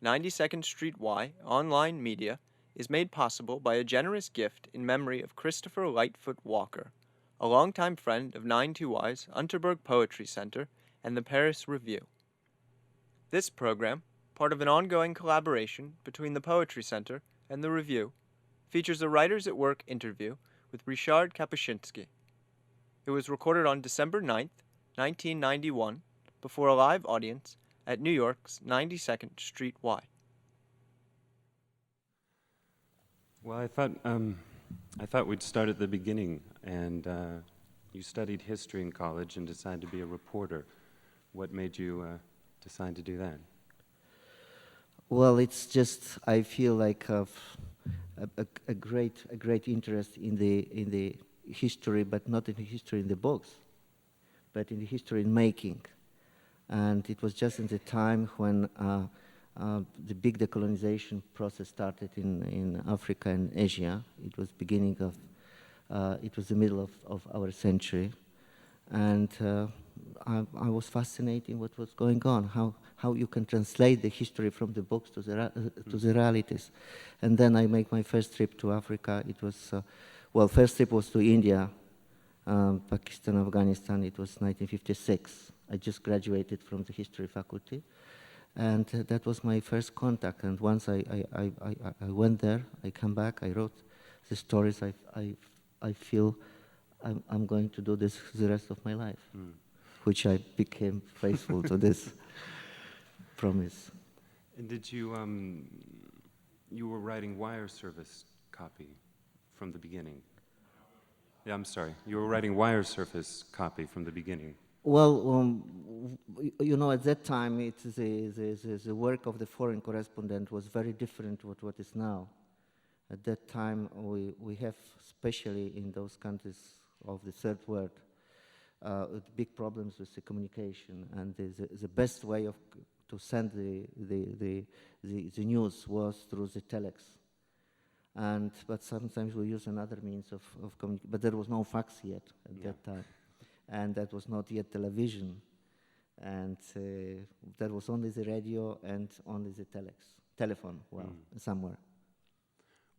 92nd Street Y online media is made possible by a generous gift in memory of Christopher Lightfoot Walker, a longtime friend of 92Y's Unterberg Poetry Center and the Paris Review. This program, part of an ongoing collaboration between the Poetry Center and the Review, features a Writers at Work interview with Ryszard Kapuściński. It was recorded on December 9th, 1991, before a live audience at New York's 92nd Street Y. Well, I thought we'd start at the beginning, and you studied history in college and decided to be a reporter. What made you decide to do that? Well, it's just I feel like a great interest in the history, but not in the history in the books, but in the history in making. And it was just in the time when the big decolonization process started in Africa and Asia. It was beginning of, it was the middle of our century. And I was fascinated what was going on, how you can translate the history from the books to the realities. And then I made my first trip to Africa. It was, well, first trip was to India, Pakistan, Afghanistan. It was 1956. I just graduated from the history faculty. And that was my first contact. And once I went there, I come back, I wrote the stories. I feel I'm going to do this the rest of my life, which I became faithful to this promise. And did you, you were writing wire service copy from the beginning? Yeah, I'm sorry. You were writing wire service copy from the beginning. Well, you know, at that time, the work of the foreign correspondent was very different to what is now. At that time, we have, especially in those countries of the third world, big problems with the communication, and the best way to send the news was through the telex. But sometimes we use another means of communication. But there was no fax yet at that time. And that was not yet television, and there was only the radio and only the telephone, somewhere.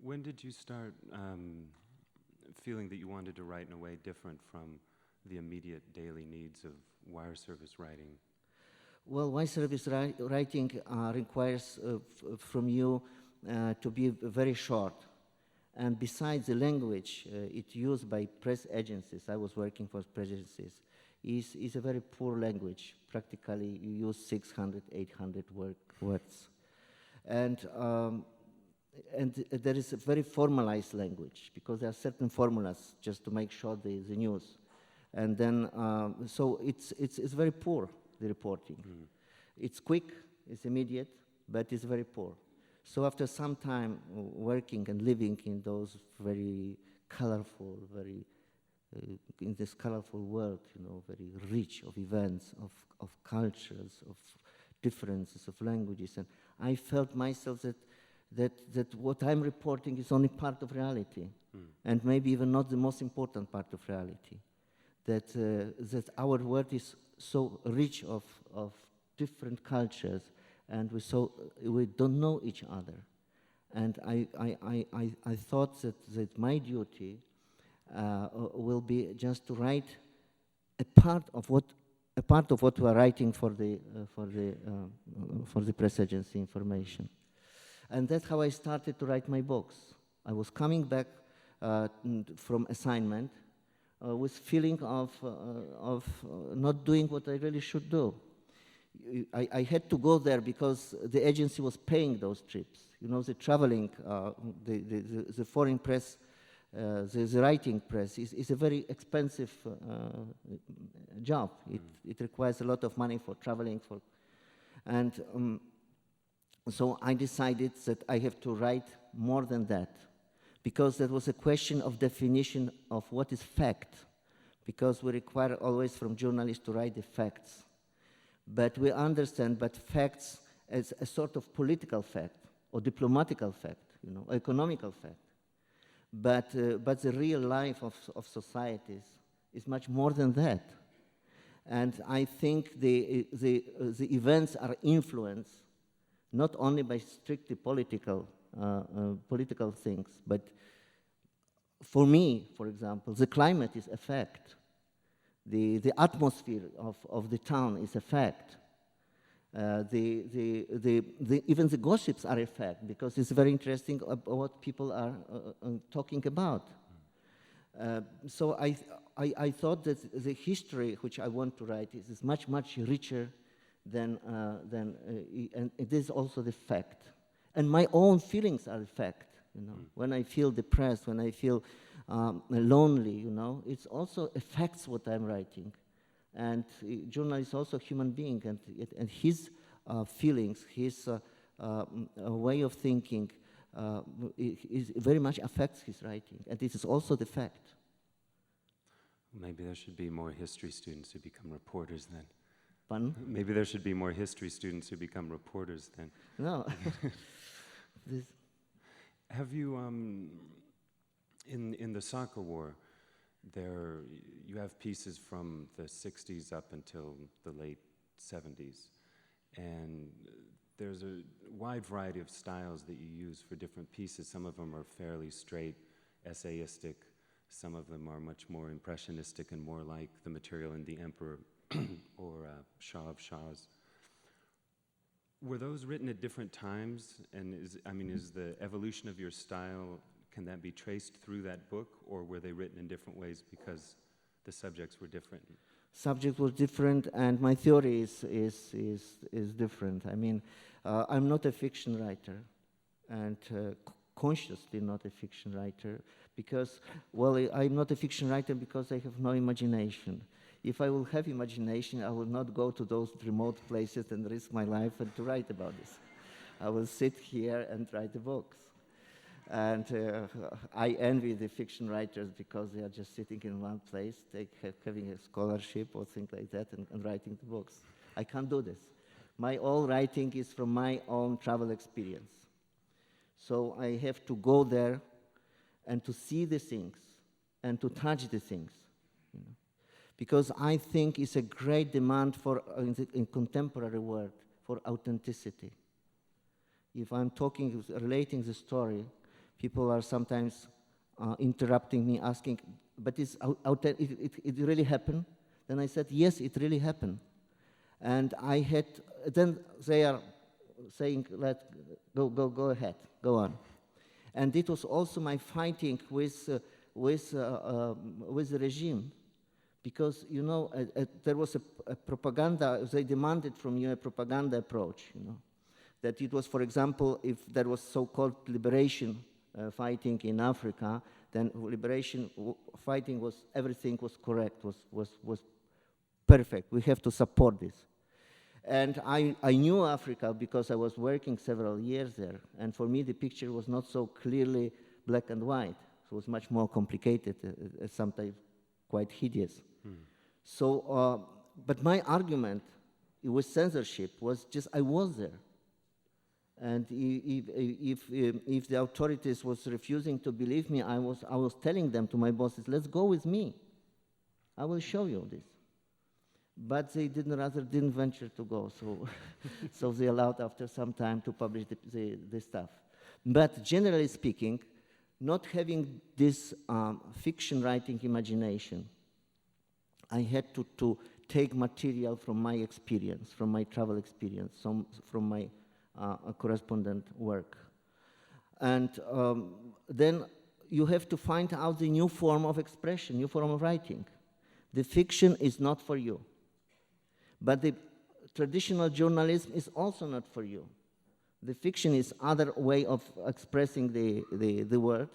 When did you start feeling that you wanted to write in a way different from the immediate daily needs of wire service writing? Well, wire service writing requires from you to be very short. And besides the language, it's used by press agencies. I was working for press agencies. Is a very poor language. Practically, you use 600, 800 words. And there is a very formalized language, because there are certain formulas just to make sure the news. And then, so it's very poor, the reporting. It's quick, it's immediate, but it's very poor. So after some time working and living in those very colorful, in this colorful world, you know, very rich of events, of cultures, of differences, of languages, and I felt myself that what I'm reporting is only part of reality, and maybe even not the most important part of reality. That our world is so rich of different cultures, and we don't know each other. And I thought that my duty will be just to write a part of what we are writing for the press agency information. And that's how I started to write my books. I was coming back from assignment with feeling of not doing what I really should do. I had to go there because the agency was paying those trips. You know, the traveling, the foreign press, the writing press is a very expensive job. It requires a lot of money for traveling. And so I decided that I have to write more than that, because there was a question of definition of what is fact, because we require always from journalists to write the facts. But we understand but facts as a sort of political fact or diplomatical fact, you know, economical fact. But the real life of societies is much more than that. And I think the events are influenced not only by strictly political things, but for me, for example, the climate is a fact. The atmosphere of the town is a fact. Even the gossips are a fact, because it's very interesting what people are talking about. So I thought that the history which I want to write is much, much richer than and it is also the fact. And my own feelings are a fact, you know. When I feel depressed, when I feel lonely, you know, it's also affects what I'm writing. And journalist is also a human being, and his feelings, his way of thinking is very much affects his writing, and this is also the fact. Maybe there should be more history students who become reporters then. Pardon? Maybe there should be more history students who become reporters then. No. Have you, in the soccer war, you have pieces from the 60s up until the late 70s, and there's a wide variety of styles that you use for different pieces. Some of them are fairly straight, essayistic. Some of them are much more impressionistic and more like the material in The Emperor or Shah of Shahs. Were those written at different times? And is the evolution of your style, can that be traced through that book, or were they written in different ways because the subjects were different? Subject was different, and my theory is different. I mean, I'm not a fiction writer, and consciously not a fiction writer, because, well, I'm not a fiction writer because I have no imagination. If I will have imagination, I will not go to those remote places and risk my life and to write about this. I will sit here and write the books. And I envy the fiction writers because they are just sitting in one place, having a scholarship or things like that, and writing the books. I can't do this. My all writing is from my own travel experience. So I have to go there and to see the things and to touch the things, you know. Because I think it's a great demand for in contemporary world for authenticity. If I'm relating the story, people are sometimes interrupting me, asking, "But it really happened?" Then I said, "Yes, it really happened." And then they are saying, go ahead, go on. And it was also my fighting with the regime, because, you know, there was a propaganda, they demanded from you a propaganda approach, you know, that it was, for example, if there was so-called liberation fighting in Africa, then liberation fighting was, everything was correct, was perfect. We have to support this. And I knew Africa because I was working several years there. And for me, the picture was not so clearly black and white. It was much more complicated, sometimes quite hideous. So, but my argument with censorship was just, I was there. And if the authorities was refusing to believe me, I was telling them, to my bosses, let's go with me. I will show you this. But they didn't venture to go, so so they allowed after some time to publish the stuff. But generally speaking, not having this fiction writing imagination, I had to take material from my experience, from my travel experience, from my correspondent work. And then you have to find out the new form of expression, new form of writing. The fiction is not for you. But the traditional journalism is also not for you. The fiction is other way of expressing the word.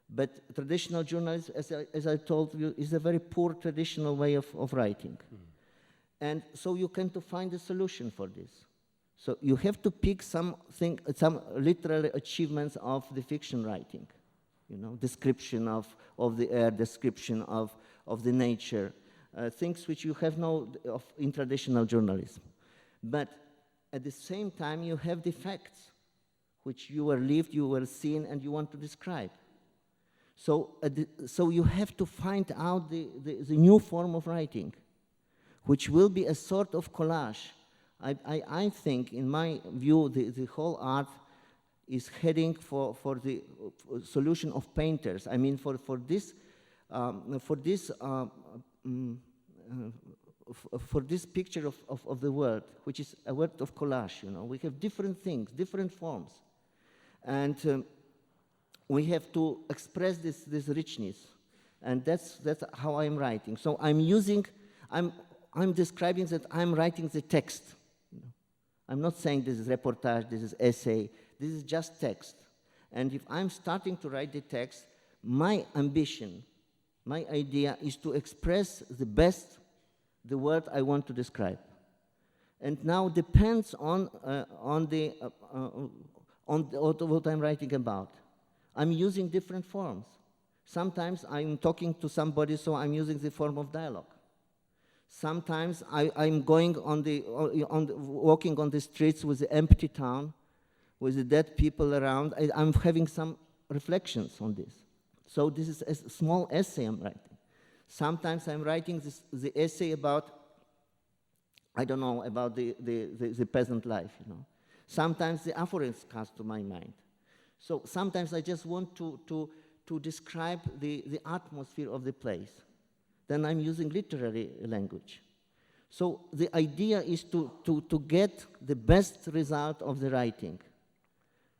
But traditional journalism, as I told you, is a very poor traditional way of writing. And so you can to find a solution for this. So you have to pick some literary achievements of the fiction writing. You know, description of the air, description of the nature, things which you have in traditional journalism. But at the same time, you have the facts, which you were lived, you were seen, and you want to describe. So you have to find out the new form of writing, which will be a sort of collage I think, in my view, the whole art is heading for the solution of painters. I mean, for this picture of the world, which is a world of collage. We have different things, different forms, and we have to express this richness, and that's how I'm writing. So I'm describing that I'm writing the text. I'm not saying this is reportage, this is essay, this is just text. And if I'm starting to write the text, my ambition, my idea is to express the best the word I want to describe. And now depends on what I'm writing about. I'm using different forms. Sometimes I'm talking to somebody, so I'm using the form of dialogue. Sometimes I'm going walking on the streets with the empty town, with the dead people around. I'm having some reflections on this. So this is a small essay I'm writing. Sometimes I'm writing the essay about, I don't know, about the peasant life, Sometimes the aphorism comes to my mind. So sometimes I just want to describe the atmosphere of the place. Then I'm using literary language. So the idea is to get the best result of the writing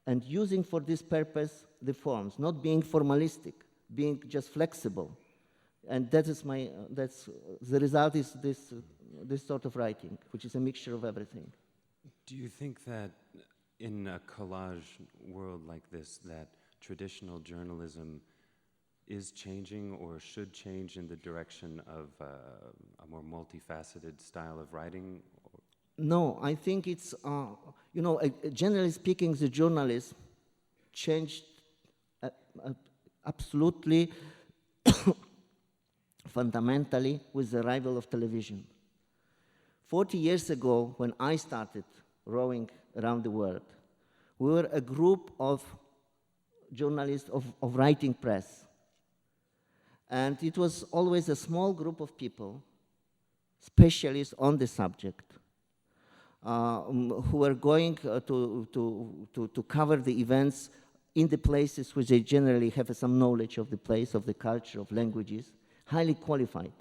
and using for this purpose the forms, not being formalistic, being just flexible. And that is the result is this sort of writing, which is a mixture of everything. Do you think that in a collage world like this, that traditional journalism is changing or should change in the direction of a more multifaceted style of writing? No, I think it's, generally speaking, the journalism changed absolutely fundamentally with the arrival of television. 40 years ago, when I started rowing around the world, we were a group of journalists of writing press. And it was always a small group of people, specialists on the subject, who were going to cover the events in the places which they generally have some knowledge of the place, of the culture, of languages, highly qualified.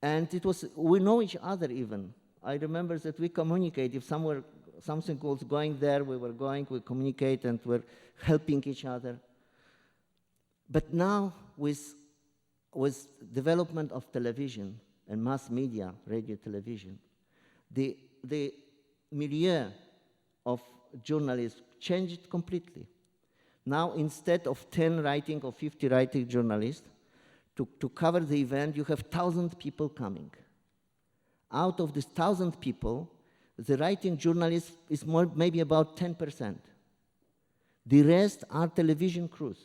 And we know each other even. I remember that we communicate. If something was going there, we communicate and we're helping each other. But now, with development of television and mass media, radio, television, the milieu of journalists changed completely. Now, instead of 10 writing or 50 writing journalists, to cover the event, you have 1,000 people coming. Out of these 1,000 people, the writing journalist is maybe about 10%. The rest are television crews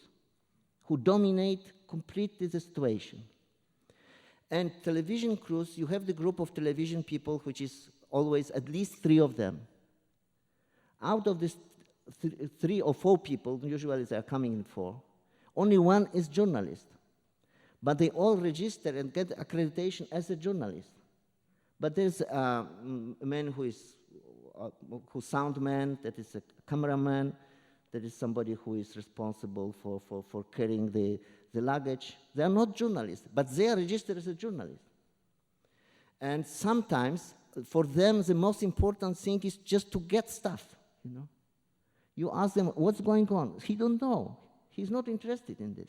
who dominate completely the situation. And television crews, you have the group of television people, which is always at least 3 of them. Out of these 3 or 4 people, usually they are coming in 4, only 1 is journalist. But they all register and get accreditation as a journalist. But there's a man who's sound man, that is a cameraman, that is somebody who is responsible for carrying the luggage. They are not journalists, but they are registered as a journalist. And sometimes, for them, the most important thing is just to get stuff, You ask them, what's going on? He don't know. He's not interested in this.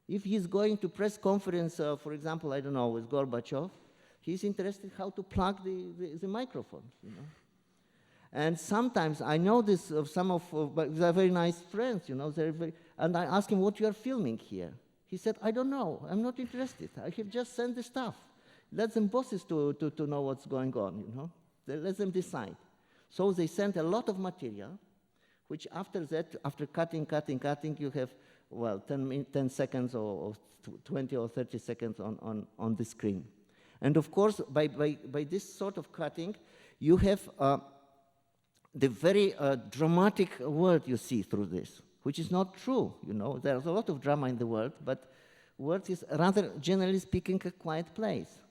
If he's going to press conference, for example, I don't know, with Gorbachev, he's interested how to plug the microphone, And sometimes I know this of some of, but they're very nice friends, and I ask him what you are filming here. He said, I don't know, I'm not interested. I have just sent the stuff. Let them bosses to know what's going on, Let them decide. So they sent a lot of material, which after that, after cutting, you have, 10 seconds or 20 or 30 seconds on the screen. And of course, by this sort of cutting, you have the very dramatic world you see through this, which is not true, There's a lot of drama in the world, but world is rather, generally speaking, a quiet place.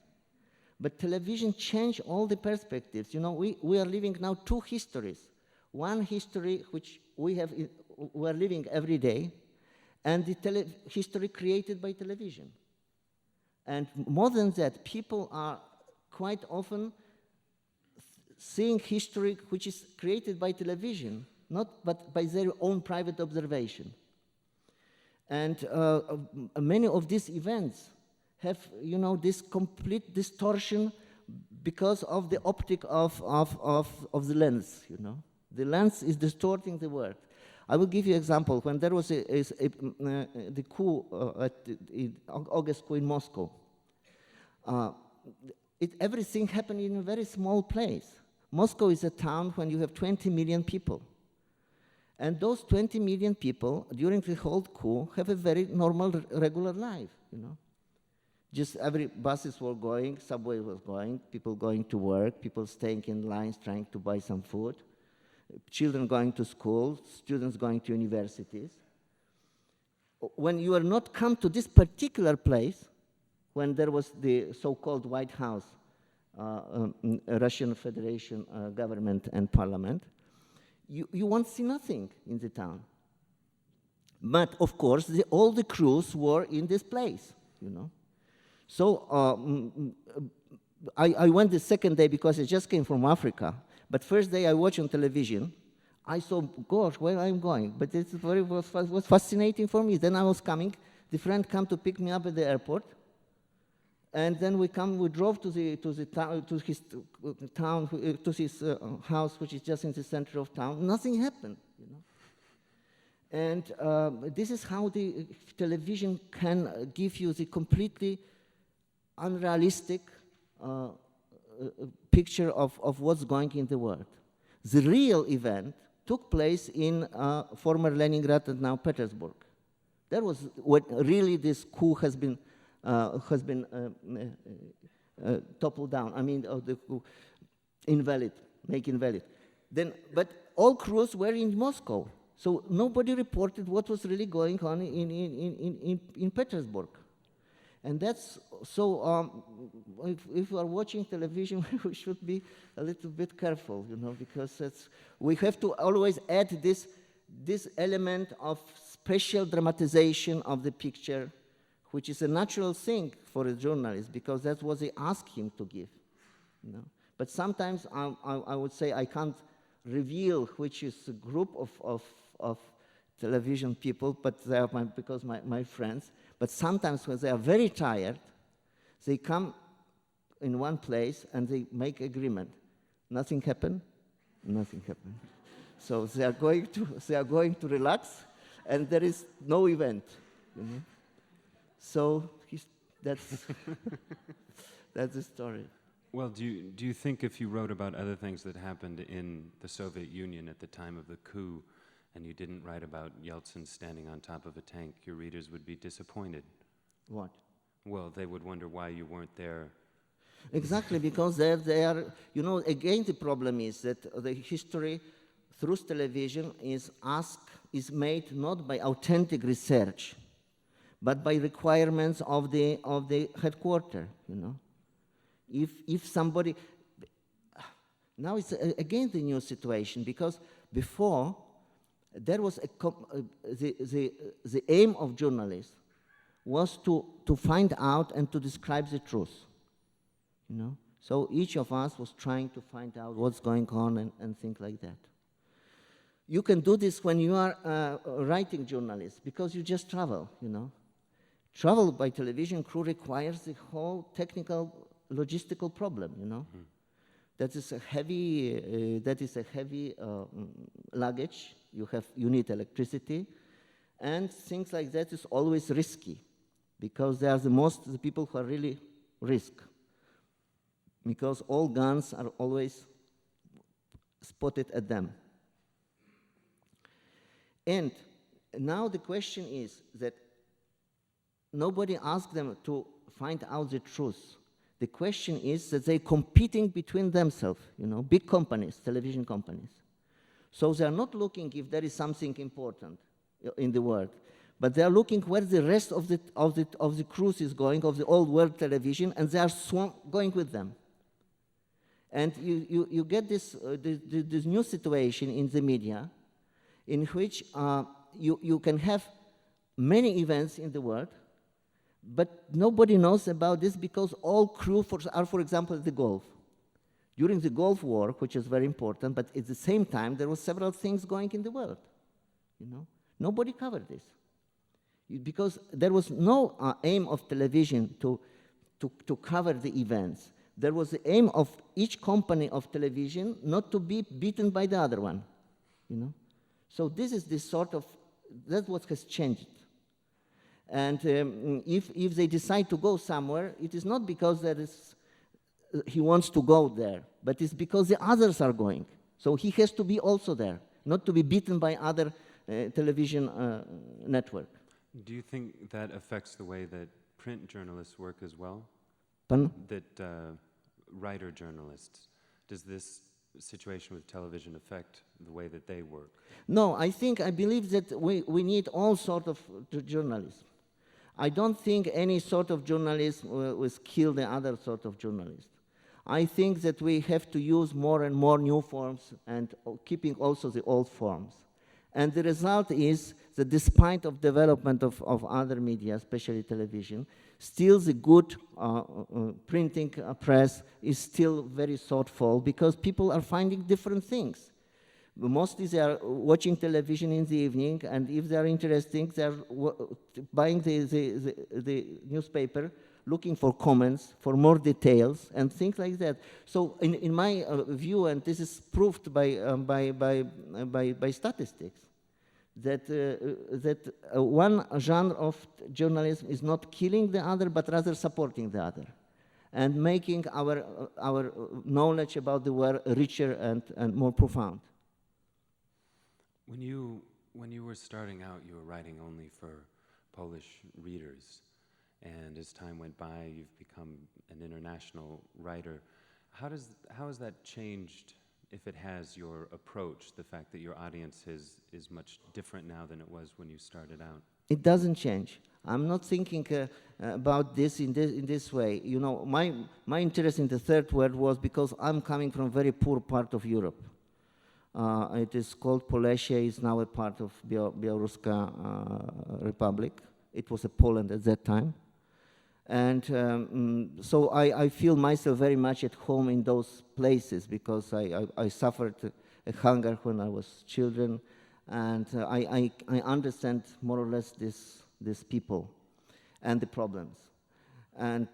But television changed all the perspectives. You know, we are living now two histories. One history which we are living every day, and the history created by television. And more than that, people are quite often seeing history which is created by television, but by their own private observation. And many of these events have, you know, this complete distortion because of the optic of the lens, you know. The lens is distorting the world. I will give you an example. When there was the coup, August coup in Moscow, everything happened in a very small place. Moscow is a town when you have 20 million people. And those 20 million people, during the whole coup, have a very normal, regular life, you know. Just every buses were going, subway was going, people going to work, people staying in lines trying to buy some food, children going to school, students going to universities. When you are not come to this particular place, when there was the so-called White House, Russian Federation government and parliament, you won't see nothing in the town. But of course, all the crews were in this place, you know. So I went the second day because I just came from Africa. But first day I watched on television, I saw, gosh, where I'm going. But it was fascinating for me. Then I was coming, the friend came to pick me up at the airport. And then we drove to his house, which is just in the center of town. Nothing happened, you know. And this is how the television can give you the completely unrealistic picture of what's going in the world. The real event took place in former Leningrad and now Petersburg. That was what really this coup has been toppled down. I mean, the coup make invalid. Then, but all crews were in Moscow, so nobody reported what was really going on in Petersburg. And that's so. If we are watching television, we should be a little bit careful, you know, because we have to always add this element of special dramatization of the picture, which is a natural thing for a journalist, because that's what they ask him to give, you know. But sometimes I would say I can't reveal which is a group of television people, but they are my friends. But sometimes when they are very tired, they come in one place and they make agreement. Nothing happened, nothing happened. So they are going to relax, and there is no event, you know? So that's that's the story. Well, do you think if you wrote about other things that happened in the Soviet Union at the time of the coup, and you didn't write about Yeltsin standing on top of a tank, your readers would be disappointed? What? Well, they would wonder why you weren't there. Exactly, because they are, you know, again the problem is that the history through television is made not by authentic research, but by requirements of the headquarters, you know. If somebody, now it's again the new situation, because before there was the aim of journalists was to find out and to describe the truth, you know. So each of us was trying to find out what's going on and things like that. You can do this when you are writing journalists, because you just travel, you know. Travel by television crew requires the whole technical, logistical problem, you know. Mm. That is a heavy luggage. You need electricity, and things like that is always risky, because they are the people who are really risk, because all guns are always spotted at them. And now the question is that nobody asked them to find out the truth. The question is that they're competing between themselves, you know, big companies, television companies. So they're not looking if there is something important in the world, but they are looking where the rest of the cruise is going, of the old world television, and they are going with them. And you get this new situation in the media, in which you can have many events in the world, but nobody knows about this because all crew are, for example, at the Gulf. During the Gulf War, which is very important, but at the same time, there were several things going in the world. You know, nobody covered this because there was no aim of television to cover the events. There was the aim of each company of television not to be beaten by the other one. You know, so this is this sort of, that's what has changed. And if they decide to go somewhere, it is not because there is he wants to go there, but it's because the others are going. So he has to be also there, not to be beaten by other television network. Do you think that affects the way that print journalists work as well? Pardon? That writer journalists, does this situation with television affect the way that they work? No, I believe that we need all sorts of journalism. I don't think any sort of journalism will kill the other sort of journalist. I think that we have to use more and more new forms and keeping also the old forms. And the result is that despite of development of other media, especially television, still the good printing press is still very thoughtful because people are finding different things. Mostly they are watching television in the evening, and if they are interesting, they are buying the newspaper, looking for comments, for more details, and things like that. So in my view, and this is proved by statistics, that one genre of journalism is not killing the other, but rather supporting the other, and making our knowledge about the world richer and more profound. When you were starting out, you were writing only for Polish readers, and as time went by, you've become an international writer. How has that changed, if it has, your approach, the fact that your audience is much different now than it was when you started out? It doesn't change. I'm not thinking about this in this way. You know, my interest in the third world was because I'm coming from a very poor part of Europe. It is called Polesia. It's now a part of Bieloruska Republic. It was a Poland at that time. And so I feel myself very much at home in those places because I suffered a hunger when I was children, and I understand more or less these people and the problems. And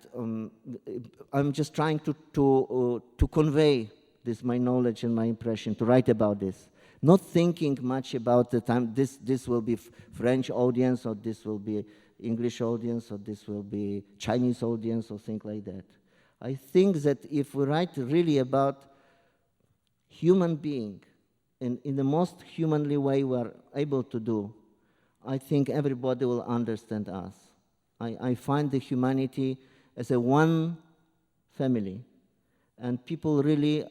I'm just trying to convey this my knowledge and my impression, to write about this, not thinking much about the time this will be French audience, or this will be English audience, or this will be Chinese audience, or things like that. I think that if we write really about human being in the most humanly way we are able to do, I think everybody will understand us. I find the humanity as a one family, and people really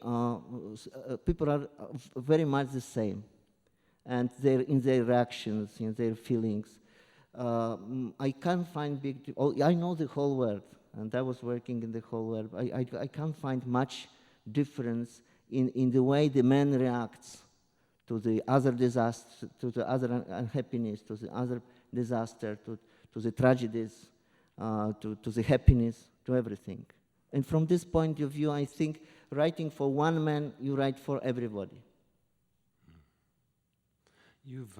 people are very much the same, and in their reactions, in their feelings. I can't find I know the whole world, and I was working in the whole world. I can't find much difference in the way the man reacts to the other disaster, to the other unhappiness, to the other disaster, to the tragedies, to the happiness, to everything. And from this point of view, I think writing for one man, you write for everybody. You've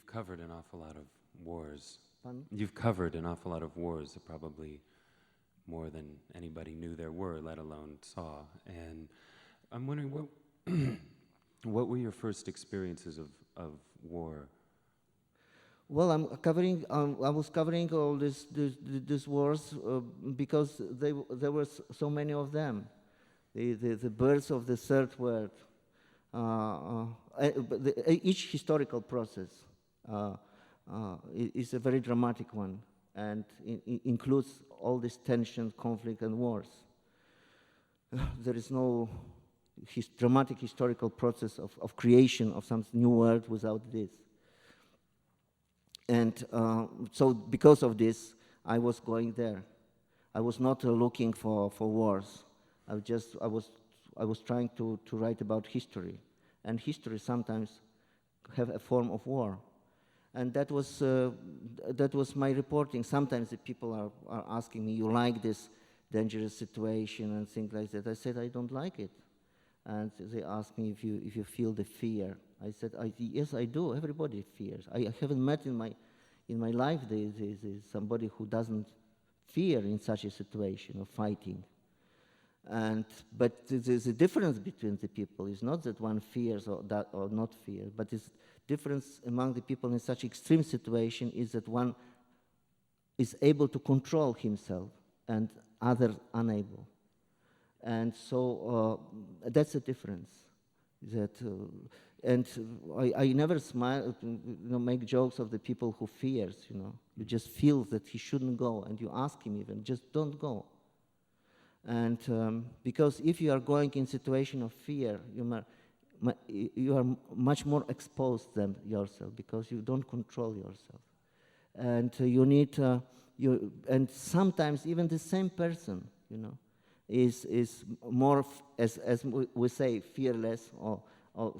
covered an awful lot of wars. Pardon? You've covered an awful lot of wars, probably more than anybody knew there were, let alone saw. And I'm wondering, what were your first experiences of war? Well, I was covering all these wars because there were so many of them. The birth of the third world. Each historical process is a very dramatic one, and includes all this tension, conflict, and wars. There is no dramatic historical process of creation of some new world without this. And so because of this, I was going there. I was not looking for wars. I was trying to write about history. And history sometimes have a form of war. And that was my reporting. Sometimes the people are asking me, you like this dangerous situation and things like that. I said, I don't like it. And they asked me if you feel the fear. I said, yes, I do. Everybody fears. I haven't met in my life somebody who doesn't fear in such a situation of fighting. But the difference between the people is not that one fears or not fear, but the difference among the people in such extreme situation is that one is able to control himself and others unable. And so that's the difference. And I never smile, make jokes of the people who fears, You just feel that he shouldn't go, and you ask him even, just don't go. And because if you are going in situation of fear, you are much more exposed than yourself, because you don't control yourself. And you need, and sometimes even the same person, is more, as we say, fearless or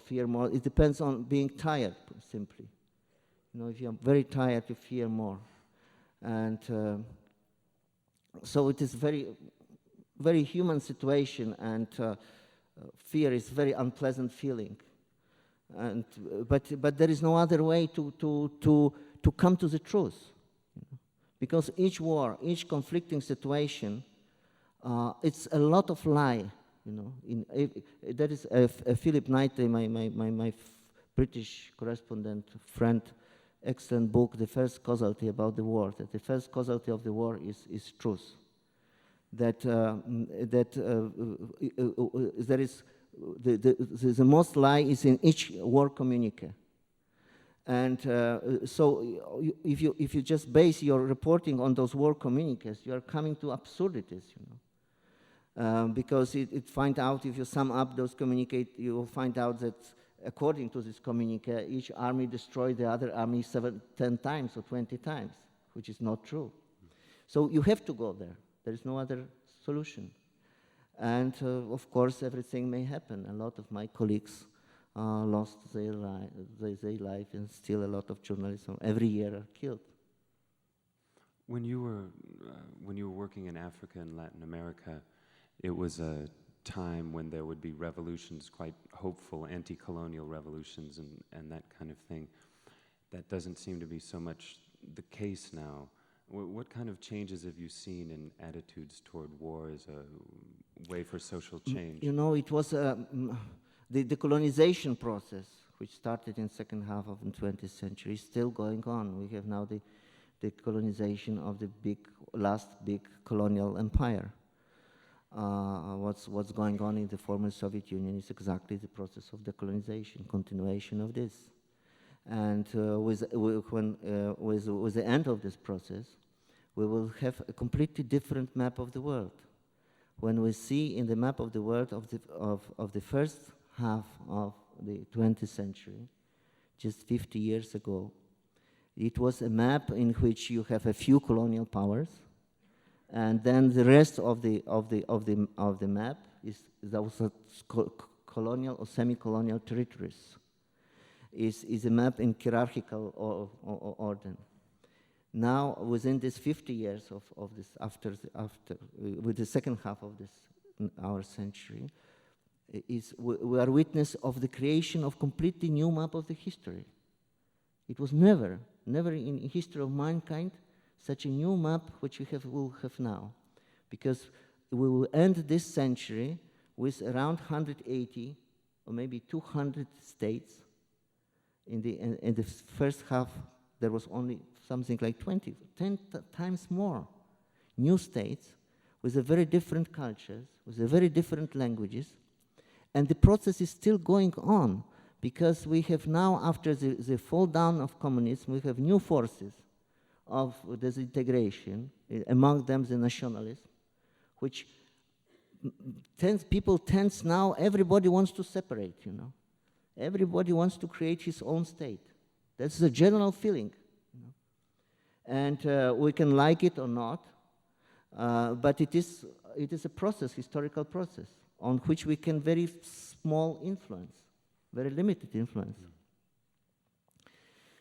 fear more. It depends on being tired, simply. If you're very tired, you fear more. And so it is very, very human situation, and fear is very unpleasant feeling. And but there is no other way to come to the truth, because each war, each conflicting situation, it's a lot of lie. That is Philip Knightley, my British correspondent friend, excellent book, The First Casualty About the War. That the first casualty of the war is truth. That there is the most lie is in each war communique. And so if you just base your reporting on those war communiques, you are coming to absurdities, because it find out, if you sum up those communiques, you will find out that according to this communique, each army destroyed the other army 10 times or 20 times, which is not true. So you have to go there. There is no other solution. And of course, everything may happen. A lot of my colleagues lost their life, and still a lot of journalists every year are killed. When you were working in Africa and Latin America, it was a time when there would be revolutions, quite hopeful anti-colonial revolutions and that kind of thing. That doesn't seem to be so much the case now. What kind of changes have you seen in attitudes toward war as a way for social change? It was the decolonization process, which started in the second half of the 20th century, is still going on. We have now the decolonization of the last big colonial empire. What's going on in the former Soviet Union is exactly the process of decolonization, continuation of this. And with the end of this process, we will have a completely different map of the world. When we see in the map of the world of the first half of the 20th century, just 50 years ago, it was a map in which you have a few colonial powers, and then the rest of the map is those colonial or semi-colonial territories. Is a map in hierarchical order. Now, within this 50 years of this, with the second half of our century, we are witness of the creation of completely new map of the history. It was never in history of mankind such a new map which we'll have now, because we will end this century with around 180 or maybe 200 states. In the first half, there was only something like 10 times more new states with a very different cultures, with a very different languages. And the process is still going on, because we have now, after the fall down of communism, we have new forces of disintegration, among them the nationalism, which people tends now, everybody wants to separate, Everybody wants to create his own state. That's the general feeling. And we can like it or not, but it is a process, historical process, on which we can very small influence, very limited influence.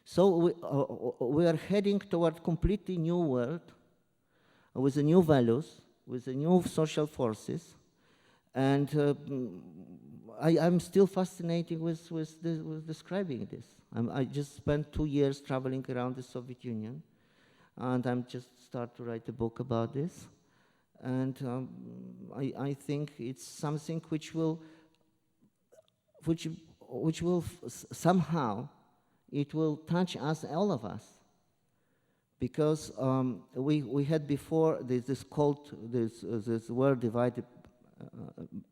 So we are heading toward completely new world with the new values, with the new social forces, and I'm still fascinated with describing this. I just spent 2 years traveling around the Soviet Union, and I'm just start to write a book about this. And I think it's something which will somehow, it will touch us, all of us, because we had before this world divided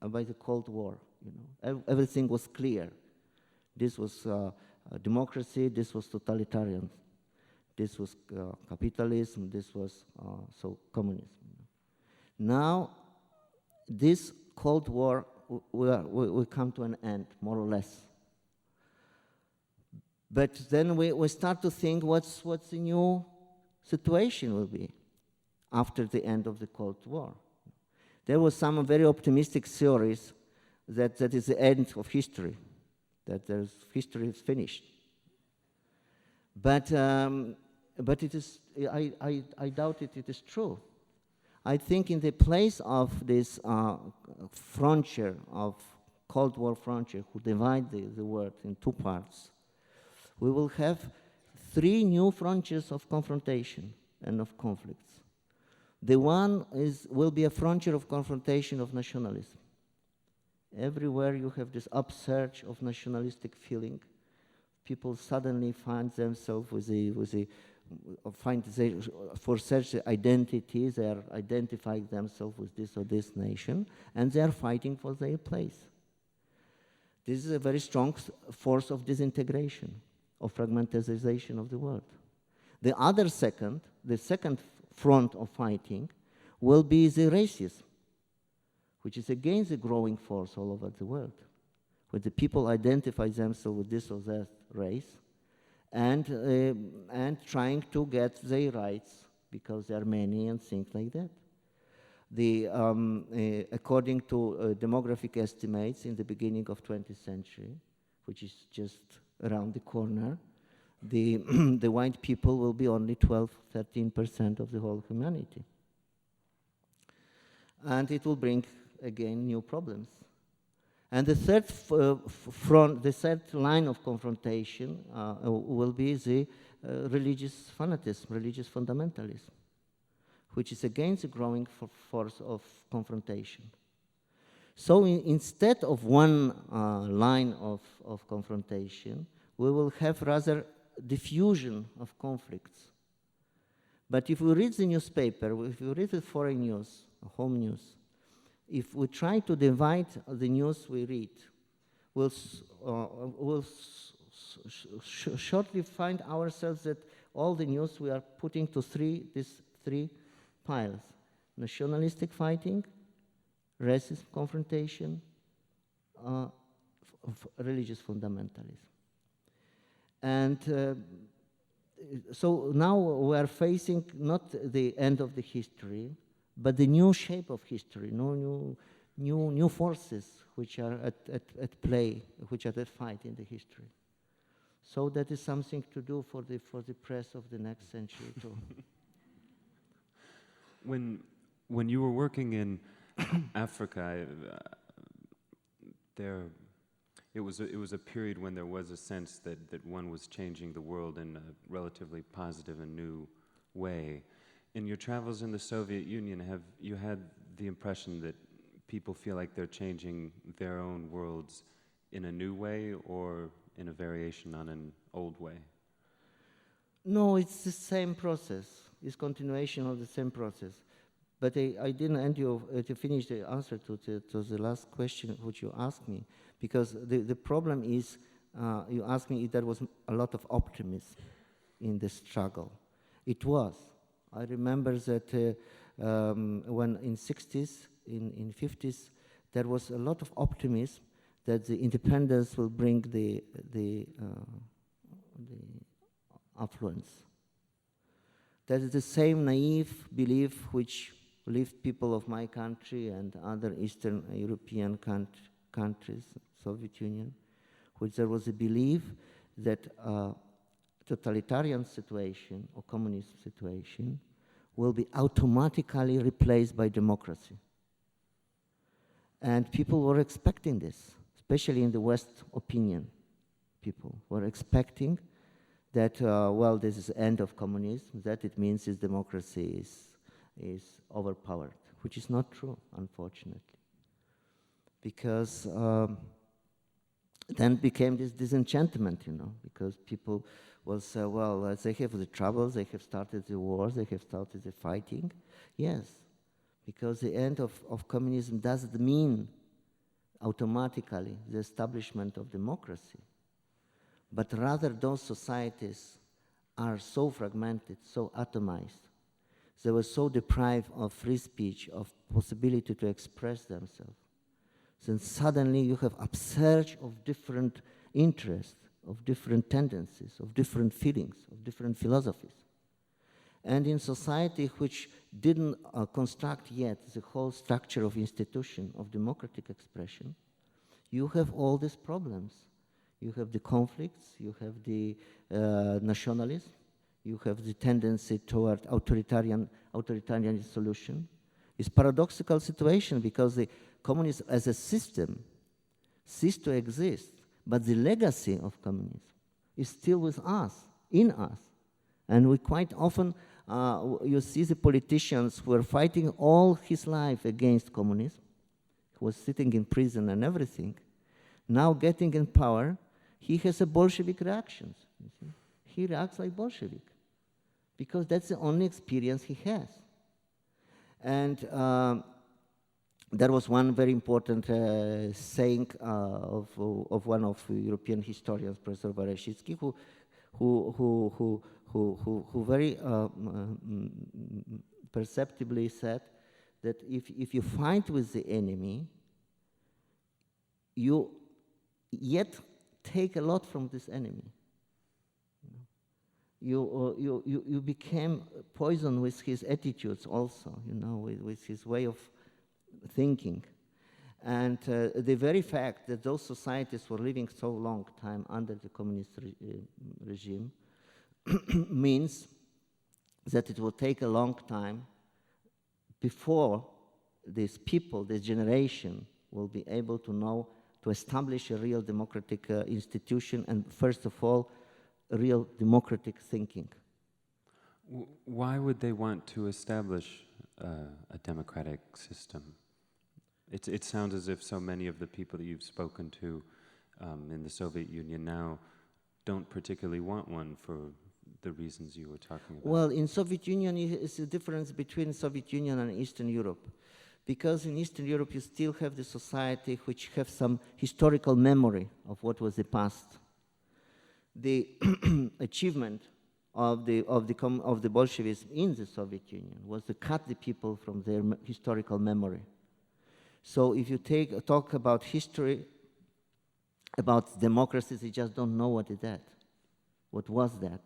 by the Cold War. You know, everything was clear. This was democracy. This was totalitarian. This was capitalism. This was so communism. Now, this Cold War will come to an end, more or less. But then we start to think what's the new situation will be after the end of the Cold War. There was some very optimistic theories that is the end of history, that history is finished. But it is, I doubt it is true. I think in the place of this frontier of Cold War frontier, who divide the world in two parts, we will have 3 new frontiers of confrontation and of conflicts. The one will be a frontier of confrontation of nationalism. Everywhere you have this upsurge of nationalistic feeling. People suddenly find themselves for such identity, they are identifying themselves with this or this nation, and they are fighting for their place. This is a very strong force of disintegration, of fragmentization of the world. The second front of fighting will be the racism, which is again the growing force all over the world, where the people identify themselves with this or that race, and trying to get their rights because there are many and things like that. According to demographic estimates in the beginning of 20th century, which is just around the corner, the white people will be only 12-13% of the whole humanity. And it will bring, again, new problems. And the third the third line of confrontation will be the religious fanatism, religious fundamentalism, which is again the growing force of confrontation. So instead of one line of confrontation, we will have rather diffusion of conflicts. But if we read the newspaper, if we read the foreign news, home news, if we try to divide the news we read, we'll shortly find ourselves that all the news we are putting to these three piles: nationalistic fighting, racist confrontation, religious fundamentalism. And so now we are facing not the end of the history, but the new shape of history, new forces which are at play, which are at fight in the history. So that is something to do for the press of the next century too. When you were working in Africa, it was a period when there was a sense that one was changing the world in a relatively positive and new way. In your travels in the Soviet Union, have you had the impression that people feel like they're changing their own worlds in a new way or in a variation on an old way? No, it's the same process. It's continuation of the same process. But I didn't end you to finish the answer to the last question which you asked me, because the problem is, you asked me if there was a lot of optimism in the struggle. It was. I remember that when in 60s, in 50s, there was a lot of optimism that the independence will bring the affluence. That is the same naive belief which lived people of my country and other Eastern European countries, Soviet Union, which there was a belief that totalitarian situation or communist situation will be automatically replaced by democracy. And people were expecting this, especially in the West opinion. People were expecting that, well, this is the end of communism, that it means its democracy is overpowered, which is not true, unfortunately. Because then became this disenchantment, you know, because people will say, well, they have the troubles, they have started the wars, they have started the fighting. Yes, because the end of communism doesn't mean automatically the establishment of democracy, but rather those societies are so fragmented, so atomized, they were so deprived of free speech, of possibility to express themselves. Then suddenly you have upsurge of different interests, of different tendencies, of different feelings, of different philosophies. And in society which didn't construct yet the whole structure of institution of democratic expression, you have all these problems. You have the conflicts, you have the nationalism, you have the tendency toward authoritarian solution. It's a paradoxical situation because the communism as a system ceased to exist, but the legacy of communism is still with us, in us. And we quite often, you see the politicians who were fighting all his life against communism, who was sitting in prison and everything, now getting in power, he has a Bolshevik reactions. You see? He reacts like Bolshevik because that's the only experience he has. And there was one very important saying of one of European historians, Professor Waresicki, who very perceptibly said that if you fight with the enemy, you yet take a lot from this enemy. You became poisoned with his attitudes also, you know, with his way of thinking. And the very fact that those societies were living so long time under the communist regime means that it will take a long time before these people, this generation, will be able to know to establish a real democratic institution and, first of all, real democratic thinking. Why would they want to establish a democratic system? It sounds as if so many of the people that you've spoken to in the Soviet Union now don't particularly want one for the reasons you were talking about. Well, in Soviet Union, it's a difference between Soviet Union and Eastern Europe. Because in Eastern Europe, you still have the society which have some historical memory of what was the past. The achievement of the Bolshevism in the Soviet Union was to cut the people from their historical memory. So if you talk about history, about democracy, they just don't know what is that. What was that?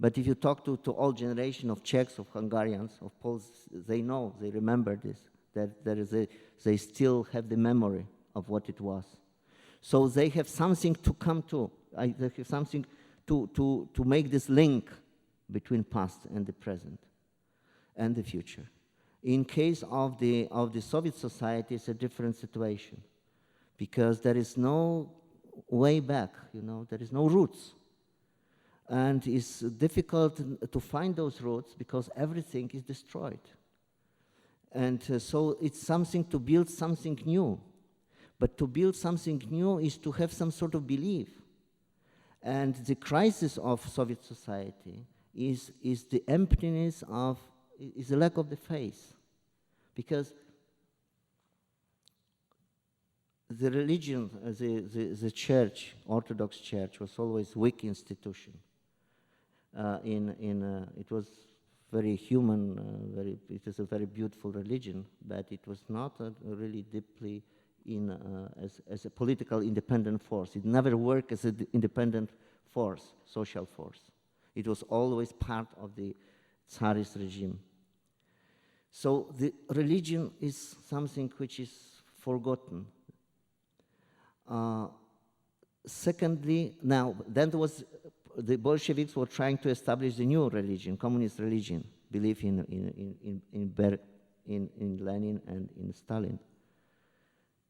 But if you talk to all generation of Czechs, of Hungarians, of Poles, they know, they remember this, that they still have the memory of what it was. So they have something to come to. They have something to make this link between past and the present and the future. In case of the Soviet society, it's a different situation because there is no way back, you know, there is no roots. And it's difficult to find those roots because everything is destroyed. And so it's something to build something new. But to build something new is to have some sort of belief. And the crisis of Soviet society is the emptiness of, is the lack of the faith. Because the religion, the church, Orthodox Church, was always a weak institution. It was very human, it is a very beautiful religion, but it was not really deeply as a political independent force. It never worked as an independent force, social force. It was always part of the Tsarist regime. So the religion is something which is forgotten. Secondly, now, then there was, the Bolsheviks were trying to establish the new religion, communist religion, belief in Lenin and in Stalin.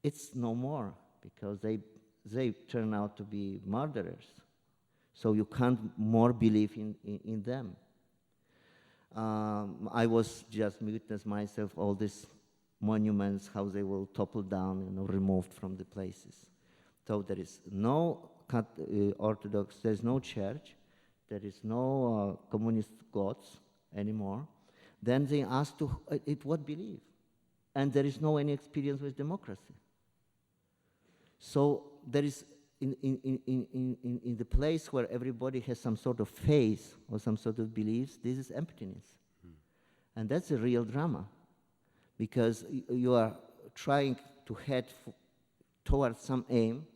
It's no more, because they turn out to be murderers. So you can't more believe in them. I was just witness myself all these monuments, how they will topple down, removed from the places. So there is no Orthodox, there is no church, there is no communist gods anymore. Then they ask to what believe, and there is no any experience with democracy. So there is in the place where everybody has some sort of faith or some sort of beliefs, this is emptiness. And that's a real drama, because you are trying to head towards some aim,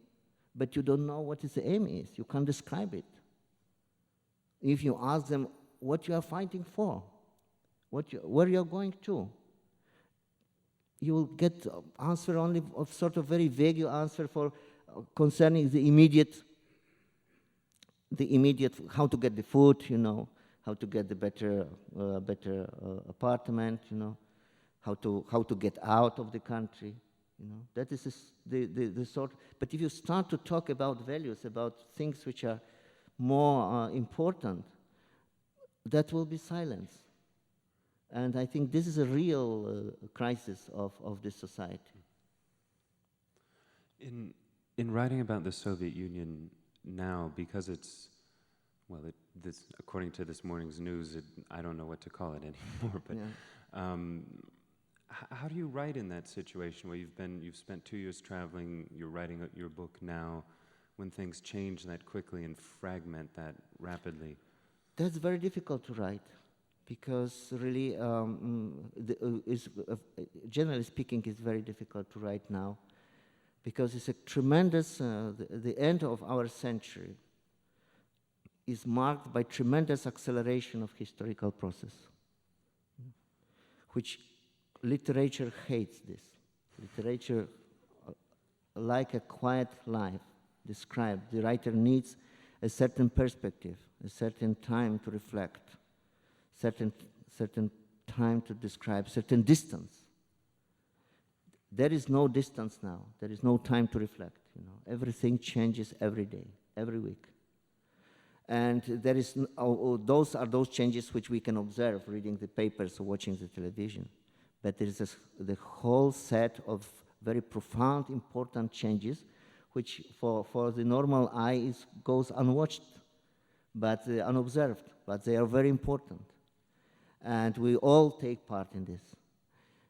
but you don't know what the aim is. You can't describe it. If you ask them what you are fighting for, where you're going to, you will get answer only of sort of very vague answer for concerning the immediate, how to get the food, how to get the better apartment, how to get out of the country, That is the sort. But if you start to talk about values, about things which are more important, that will be silence. And I think this is a real crisis of this society. In writing about the Soviet Union now, because it's, well, according to this morning's news, I don't know what to call it anymore. But yeah. How do you write in that situation where you've spent 2 years traveling, you're writing your book now, when things change that quickly and fragment that rapidly? That's very difficult to write, because really, generally speaking, it's very difficult to write now, because it's a tremendous, the end of our century is marked by tremendous acceleration of historical process, which literature hates this. Literature, like a quiet life, described. The writer needs a certain perspective, a certain time to reflect, certain time to describe, certain distance. There is no distance now. There is no time to reflect. Everything changes every day, every week. And there is those are those changes which we can observe reading the papers or watching the television. But there is the whole set of very profound, important changes, which for the normal eye goes unwatched, but unobserved. But they are very important, and we all take part in this.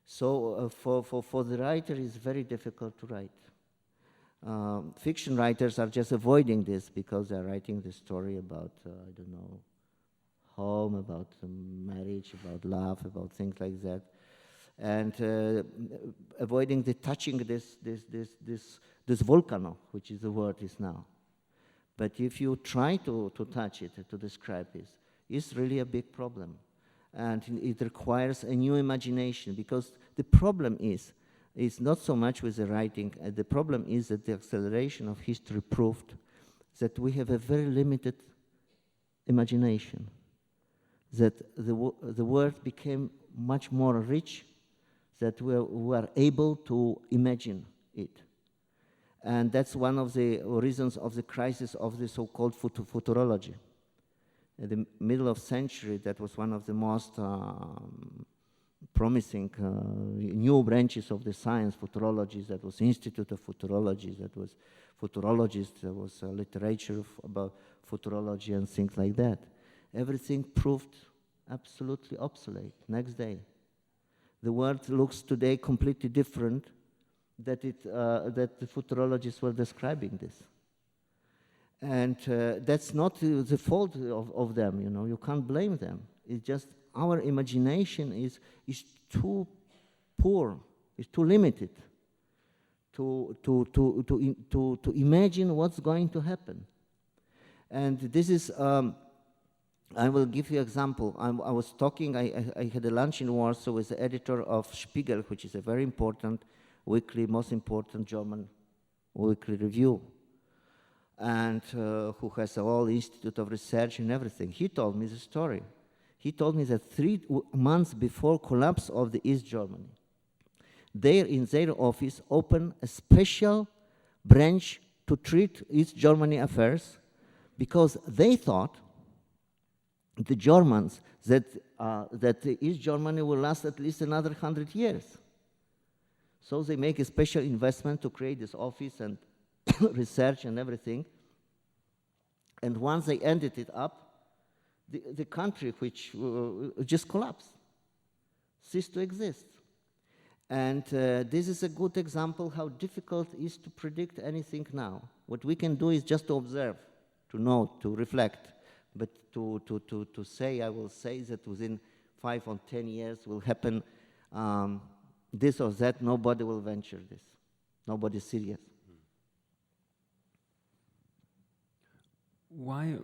So for the writer, it's very difficult to write. Fiction writers are just avoiding this because they're writing the story about home, about marriage, about love, about things like that. And avoiding the touching this volcano, which is the word is now. But if you try to touch it, to describe it, it's really a big problem. And it requires a new imagination, because the problem is not so much with the writing. The problem is that the acceleration of history proved that we have a very limited imagination, that the world became much more rich, that we are able to imagine it. And that's one of the reasons of the crisis of the so-called futurology. In the middle of century, that was one of the most promising new branches of the science, futurology. That was Institute of Futurology, that was futurologists, there was literature about futurology and things like that. Everything proved absolutely obsolete next day. The world looks today completely different that the futurologists were describing this. And that's not the fault of them, you can't blame them. It's just our imagination is too poor, is too limited to imagine what's going to happen. And this is I will give you an example. I was talking, I had a lunch in Warsaw with the editor of Spiegel, which is a very important weekly, most important German weekly review, and who has a whole institute of research and everything. He told me the story. He told me that 3 months before collapse of the East Germany, they in their office opened a special branch to treat East Germany affairs, because they thought the Germans that East Germany will last at least another 100 years. So they make a special investment to create this office and research and everything. And once they ended it up, the country which just collapsed, ceased to exist. And this is a good example how difficult it is to predict anything now. What we can do is just to observe, to note, to reflect. But to say, I will say that within 5 or 10 years will happen this or that, nobody will venture this. Nobody is serious. Why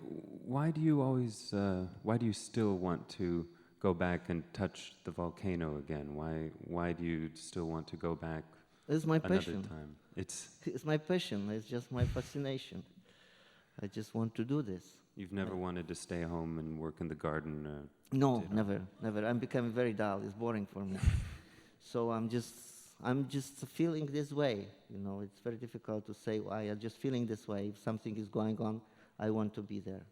do you still want to go back and touch the volcano again? Why do you still want to go back It's my another passion. time? It's my passion. It's just my fascination. I just want to do this. You've never wanted to stay home and work in the garden? No, never. I'm becoming very dull. It's boring for me. So I'm just feeling this way. You know, it's very difficult to say why. I'm just feeling this way. If something is going on, I want to be there,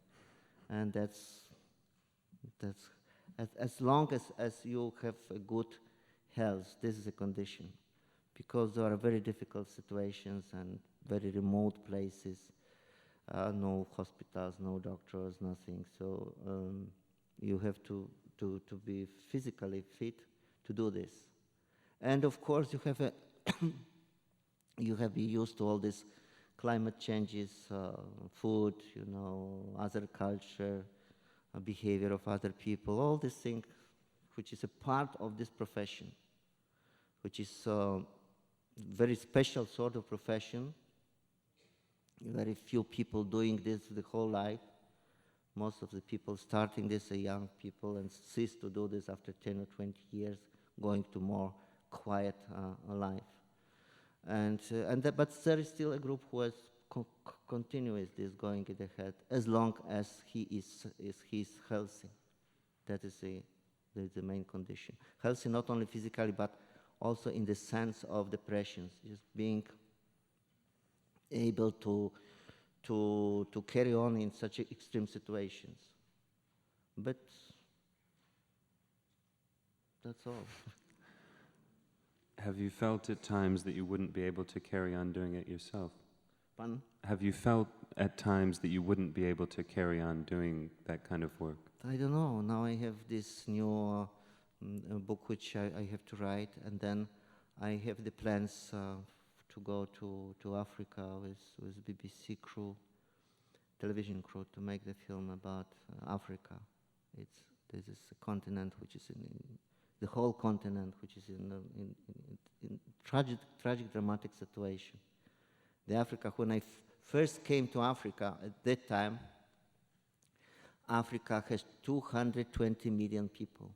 and that's as long as you have a good health. This is a condition, because there are very difficult situations and very remote places. No hospitals, no doctors, nothing. So you have to be physically fit to do this. And of course, you have you have been used to all these climate changes, food, other culture, behavior of other people, all these things, which is a part of this profession, which is a very special sort of profession. Very few people doing this the whole life. Most of the people starting this are young people and cease to do this after 10 or 20 years, going to more quiet life. But there is still a group who has continues this going ahead as long as he is healthy. That is the main condition. Healthy not only physically but also in the sense of depressions, just being able to carry on in such extreme situations. But that's all. Have you felt at times that you wouldn't be able to carry on doing it yourself? Pardon? Have you felt at times that you wouldn't be able to carry on doing that kind of work? I don't know. Now I have this new book which I have to write, and then I have the plans to go to Africa with BBC crew, television crew, to make the film about Africa. This is a continent which is in the whole continent, which is in tragic, dramatic situation. The Africa, when I first came to Africa at that time, Africa has 220 million people.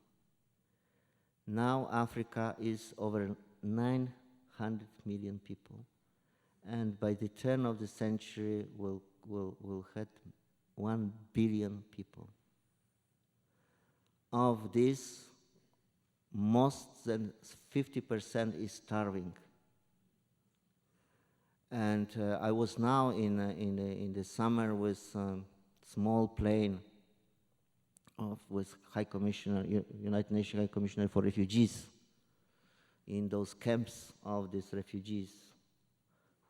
Now Africa is over 900 million people, and by the turn of the century we'll have 1 billion people. Of this, most than 50% is starving. And I was now in the summer with small plane with High Commissioner, United Nations High Commissioner for Refugees, in those camps of these refugees.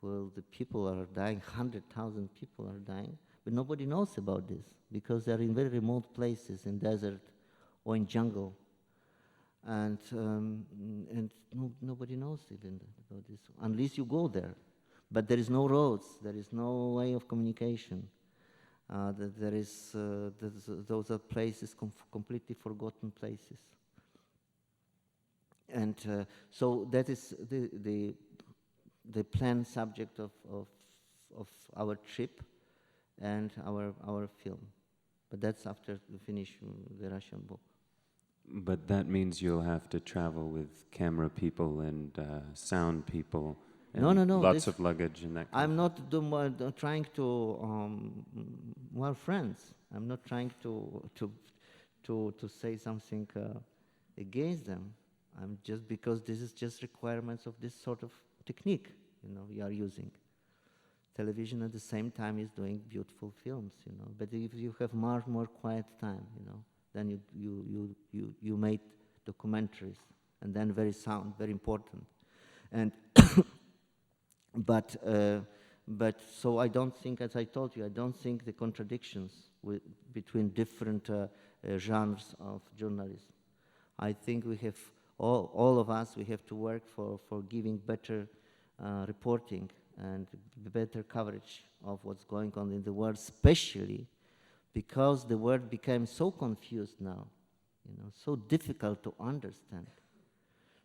Well, the people are dying, 100,000 people are dying, but nobody knows about this because they're in very remote places, in desert or in jungle. And nobody knows even about this, unless you go there. But there is no roads, there is no way of communication. Those are places, completely forgotten places. And so that is the planned subject of our trip and our film. But that's after we finish the Russian book. But that means you'll have to travel with camera people and sound people and No. lots of luggage and that kind I'm not trying to, well, friends. I'm not trying to say something against them. I'm just because this is just requirements of this sort of technique, you are using. Television at the same time is doing beautiful films, But if you have more quiet time, then you made documentaries, and then very sound, very important, and but so I don't think, as I told you, I don't think the contradictions between different genres of journalism. I think we have all of us. We have to work for giving better reporting and better coverage of what's going on in the world, especially because the world became so confused now, so difficult to understand,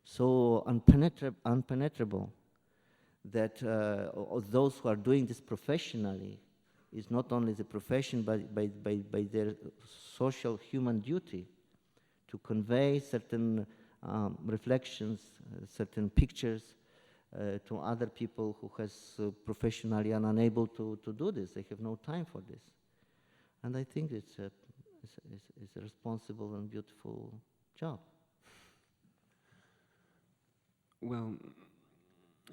so unpenetrable, that those who are doing this professionally is not only the profession, but by their social human duty to convey certain reflections, certain pictures to other people who has professionally are unable to do this. They have no time for this. And I think it's a responsible and beautiful job. Well,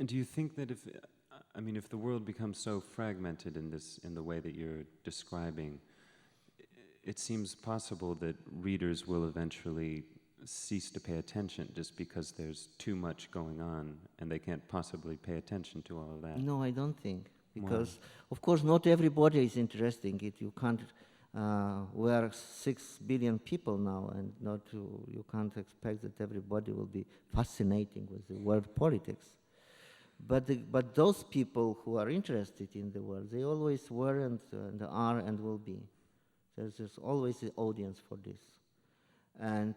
do you think that if the world becomes so fragmented in the way that you're describing, it seems possible that readers will eventually cease to pay attention just because there's too much going on and they can't possibly pay attention to all of that? No, I don't think. Because, of course, not everybody is interested in it. You can't, we are 6 billion people now, and you can't expect that everybody will be fascinating with the world politics. But those people who are interested in the world, they always were and are and will be. There's always an audience for this. And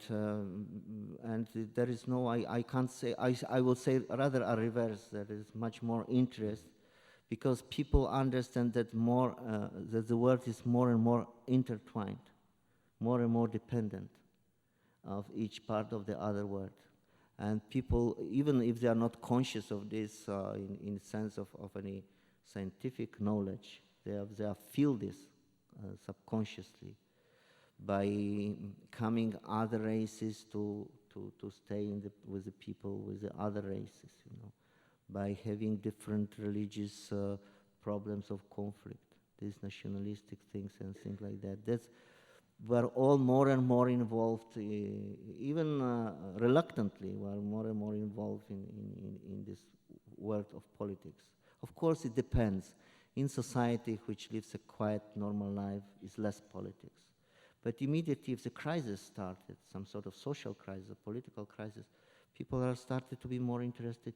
there is no, I can't say, I will say rather a reverse, there is much more interest, because people understand that that the world is more and more intertwined, more and more dependent of each part of the other world. And people, even if they are not conscious of this in sense of any scientific knowledge, they feel this subconsciously by coming other races to stay with the people with the other races, by having different religious problems of conflict, these nationalistic things and things like that. We're all more and more involved, even reluctantly, we're more and more involved in this world of politics. Of course, it depends. In society which lives a quiet, normal life, is less politics. But immediately if the crisis started, some sort of social crisis, a political crisis, people are started to be more interested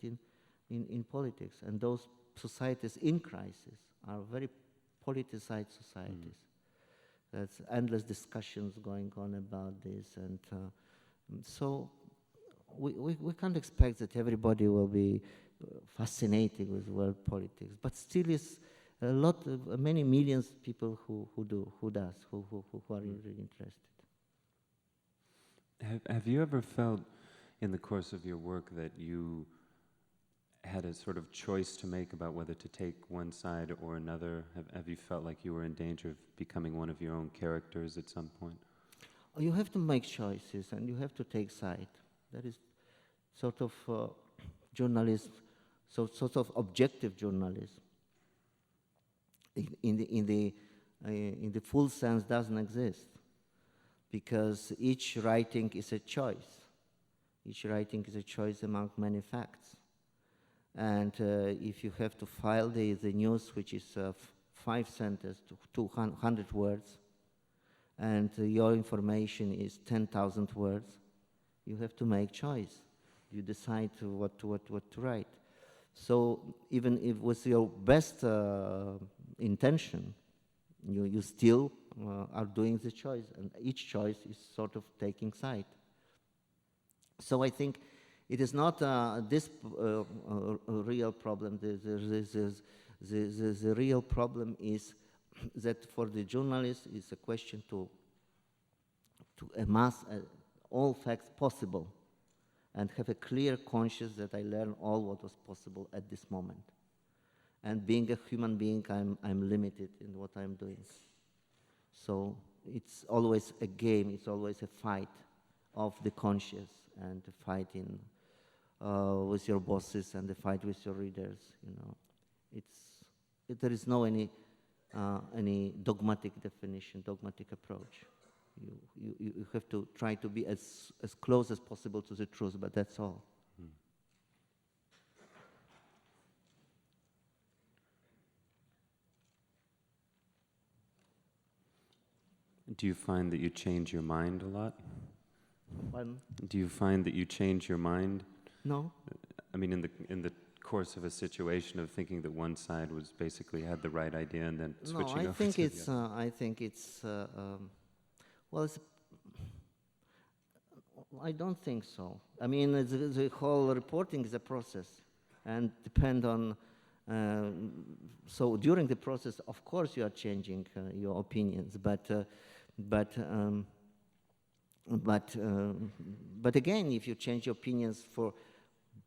in politics. And those societies in crisis are very politicized societies. There's endless discussions going on about this. And so we can't expect that everybody will be fascinated with world politics. But still is many millions of people who are really interested. Have you ever felt in the course of your work that you had a sort of choice to make about whether to take one side or another? Have you felt like you were in danger of becoming one of your own characters at some point? You have to make choices and you have to take side. That is sort of journalism, sort of objective journalism. In the full sense doesn't exist, because each writing is a choice. Each writing is a choice among many facts. And if you have to file the news, which is 5 sentences to 200 words, and your information is 10,000 words, you have to make choice. You decide what to write. So even if with your best intention, you still are doing the choice, and each choice is sort of taking side. So I think it is not this real problem. The real problem is that for the journalist is a question to amass all facts possible and have a clear conscience that I learn all what was possible at this moment. And being a human being, I'm limited in what I'm doing. So it's always a game, it's always a fight of the conscience and the fighting with your bosses and the fight with your readers, you know. There is no any dogmatic definition, dogmatic approach. You have to try to be as close as possible to the truth, but that's all. Do you find that you change your mind a lot? Pardon? Do you find that you change your mind? No. I mean, in the course of a situation of thinking that one side was basically had the right idea and then switching over to the other? I think it's well, I don't think so. I mean, the whole reporting is a process, and depend on. So during the process, of course, you are changing your opinions, but again, if you change your opinions for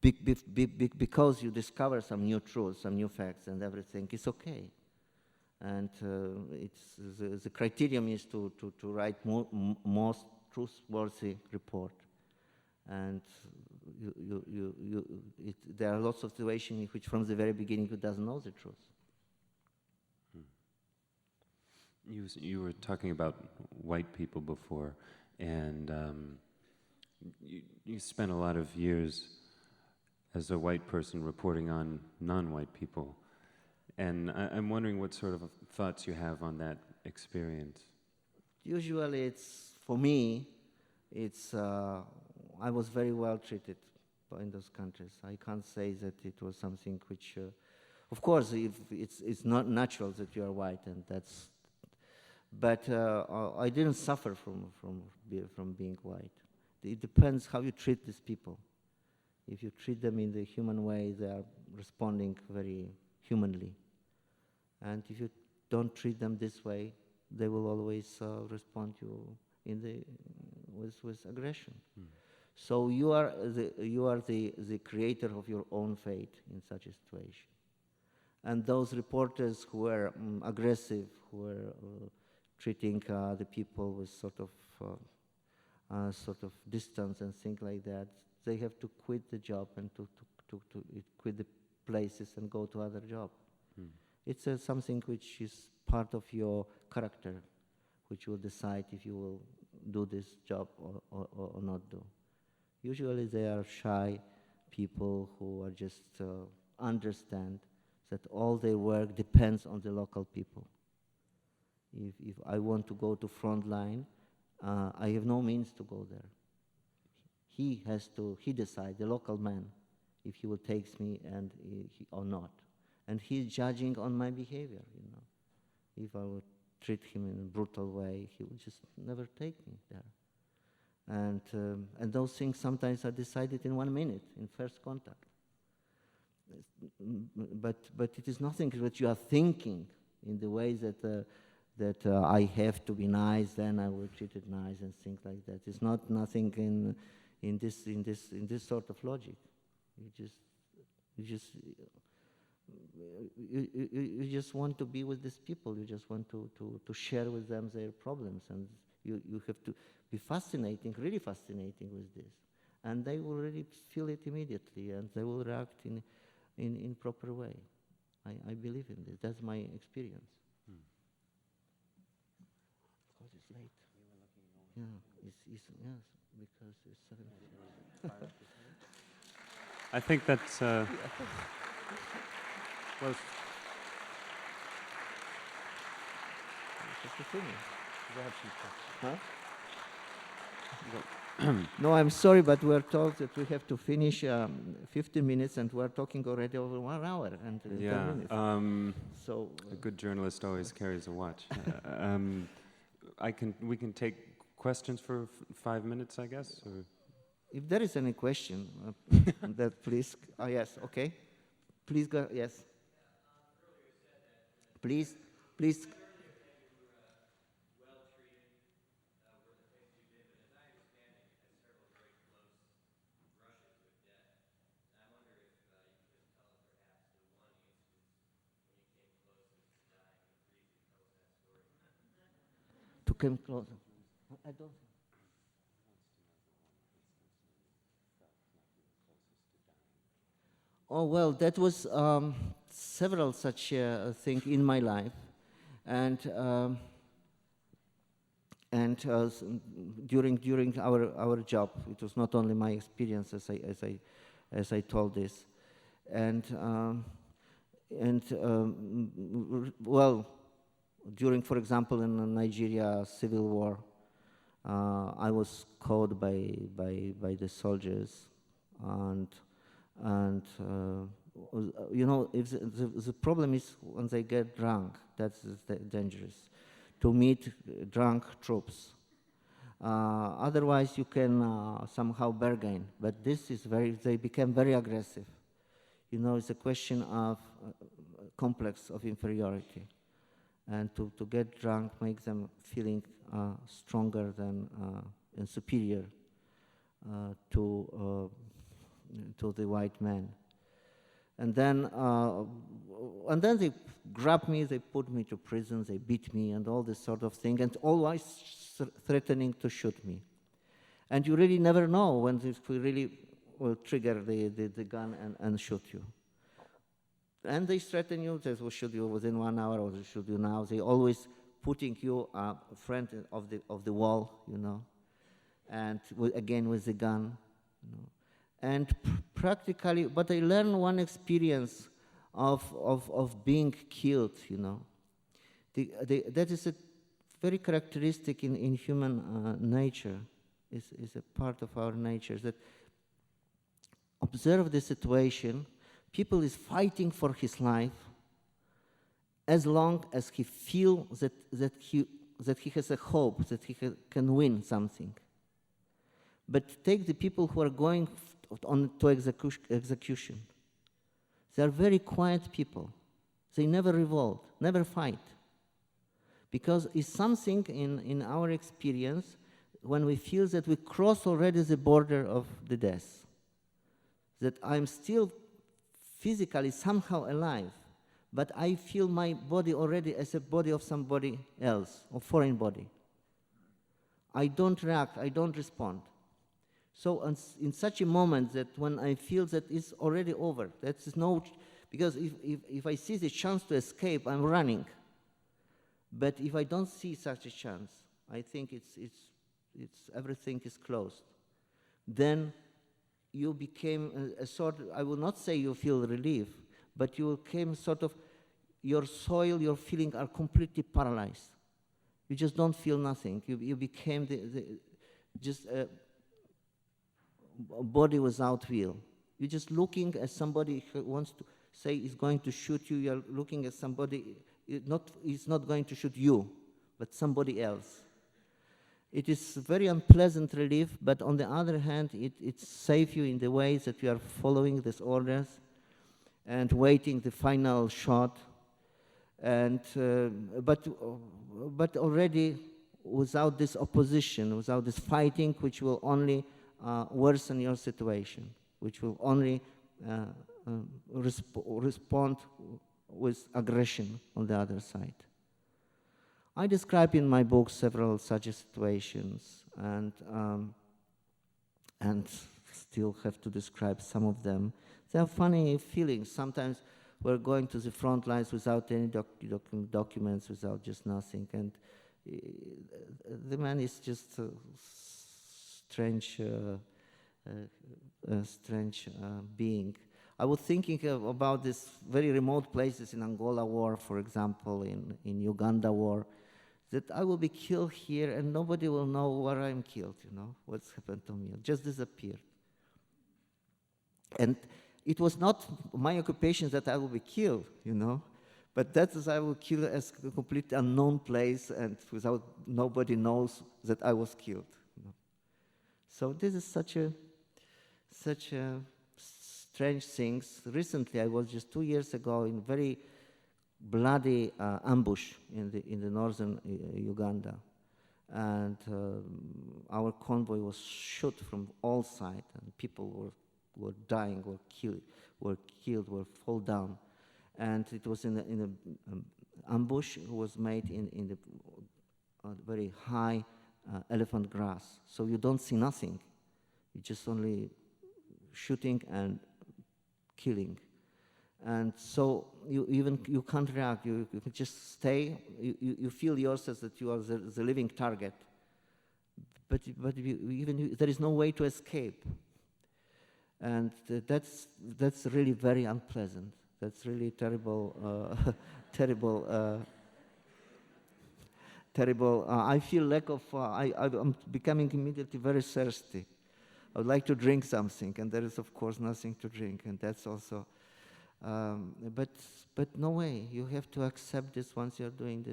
because you discover some new truths, some new facts, and everything, it's okay. And it's the criterion is to write most trustworthy report. And there are lots of situations in which from the very beginning you doesn't know the truth. You were talking about white people before, and you spent a lot of years as a white person reporting on non-white people. And I'm wondering what sort of thoughts you have on that experience. Usually it's, for me, it's, I was very well treated in those countries. I can't say that it was something which, of course, if it's not natural that you are white, and that's, but I didn't suffer from being white. It depends how you treat these people. If you treat them in the human way, they are responding very humanly. And if you don't treat them this way, they will always respond to you with aggression. So you are the creator of your own fate in such a situation. And those reporters who were aggressive, who were treating the people with sort of distance and things like that, they have to quit the job and to quit the places and go to other job. It's something which is part of your character, which will decide if you will do this job or not do. Usually they are shy people who are just understand that all their work depends on the local people. If I want to go to front line, I have no means to go there. He decides, the local man, if he will take me and or not. And he's judging on my behavior, you know. If I would treat him in a brutal way, he would just never take me there. And those things sometimes are decided in 1 minute, in first contact. But it is nothing that you are thinking in the way that I have to be nice, then I will treat it nice and things like that. It's not nothing in this sort of logic. You just want to be with these people. You just want to share with them their problems, and you have to be really fascinating with this, and they will really feel it immediately, and they will react in proper way. I believe in this. That's my experience. Because it's late. Yeah, it's yes, because it's 7. I think that's well. Huh? No, I'm sorry, but we're told that we have to finish 15 minutes, and we're talking already over 1 hour and 10 minutes. So a good journalist always carries a watch. We can take questions for 5 minutes, I guess. Or? If there is any question, that please. Yes, okay. Please go. Yes. Please. came closer. I don't. Oh well, that was several such things in my life, and during our job, it was not only my experience as I told this, well, during, for example, in the Nigeria civil war, I was caught by the soldiers, and you know, if the problem is when they get drunk, that's dangerous, to meet drunk troops. Otherwise, you can somehow bargain, but this is they became very aggressive. You know, it's a question of complex of inferiority, and to get drunk makes them feeling stronger than and superior to the white man. And then they grabbed me, they put me to prison, they beat me, and all this sort of thing, and always threatening to shoot me. And you really never know when they really will trigger the gun and shoot you. And they threaten you, they will shoot you within 1 hour, or they shoot you now. They always putting you front of the wall, you know, and again with the gun, you know. And practically, but I learned one experience of being killed, you know. That is a very characteristic in human nature, is a part of our nature, that observe the situation, people is fighting for his life as long as he feels that he has a hope, that he can win something. But take the people who are going on to execution. They are very quiet people. They never revolt, never fight. Because it's something in our experience when we feel that we cross already the border of the death, that I'm still physically somehow alive, but I feel my body already as a body of somebody else, or foreign body. I don't react, I don't respond. So in such a moment that when I feel that it's already over, that's no, because if I see the chance to escape, I'm running. But if I don't see such a chance, I think it's everything is closed. Then you became a sort of, I will not say you feel relief, but you became sort of, your soul, your feeling are completely paralyzed. You just don't feel nothing. You became just a body without will. You're just looking at somebody who wants to say is going to shoot you. You're looking at somebody, he's not going to shoot you, but somebody else. It is very unpleasant relief, but on the other hand, it saves you in the ways that you are following these orders and waiting the final shot. And but already without this opposition, without this fighting, which will only worsen your situation, which will only respond with aggression on the other side. I describe in my book several such situations, and still have to describe some of them. They are funny feelings. Sometimes we're going to the front lines without any documents, without just nothing, and the man is just strange being. I was thinking about these very remote places in Angola war, for example, in Uganda war, that I will be killed here and nobody will know where I'm killed, you know, what's happened to me. It just disappeared. And it was not my occupation that I will be killed, you know, but that is I will kill as a completely unknown place and without nobody knows that I was killed. You know. So this is such a strange things. Recently, I was just 2 years ago in very bloody ambush in the northern Uganda, and our convoy was shot from all sides, and people were dying, were killed, were fall down, and it was in an ambush was made in the very high elephant grass. So you don't see nothing. You just only shooting and killing. And so you can't react. You can just stay. You feel yourself that you are the living target. But there is no way to escape. And that's really very unpleasant. That's really terrible, terrible. I feel lack of, I'm becoming immediately very thirsty. I would like to drink something, and there is, of course, nothing to drink, and that's also, but no way. You have to accept this once you're doing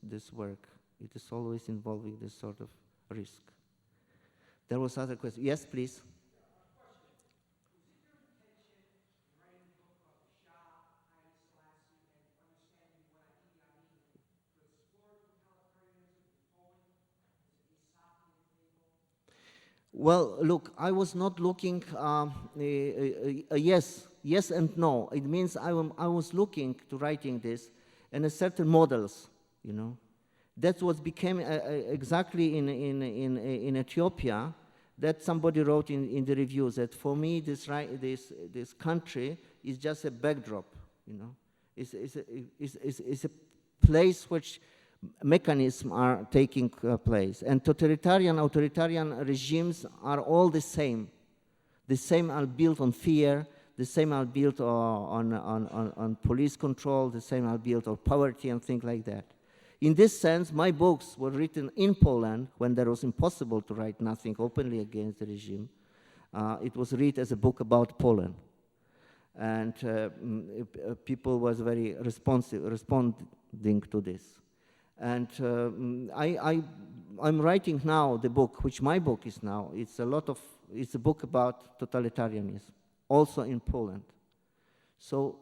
this work. It is always involving this sort of risk. There was other question. Yes, please. Well, look, I was not looking, yes and no. It means I was looking to writing this and a certain models, you know. That's what became exactly in Ethiopia, that somebody wrote in the reviews that for me this country is just a backdrop, you know. It's a place which mechanisms are taking place. And authoritarian regimes are all the same. The same are built on fear, the same are built on police control, the same are built on poverty and things like that. In this sense, my books were written in Poland when there was impossible to write nothing openly against the regime. It was read as a book about Poland. And people was very responding to this. And I'm writing now the book, which my book is now. It's a book about totalitarianism, also in Poland. So,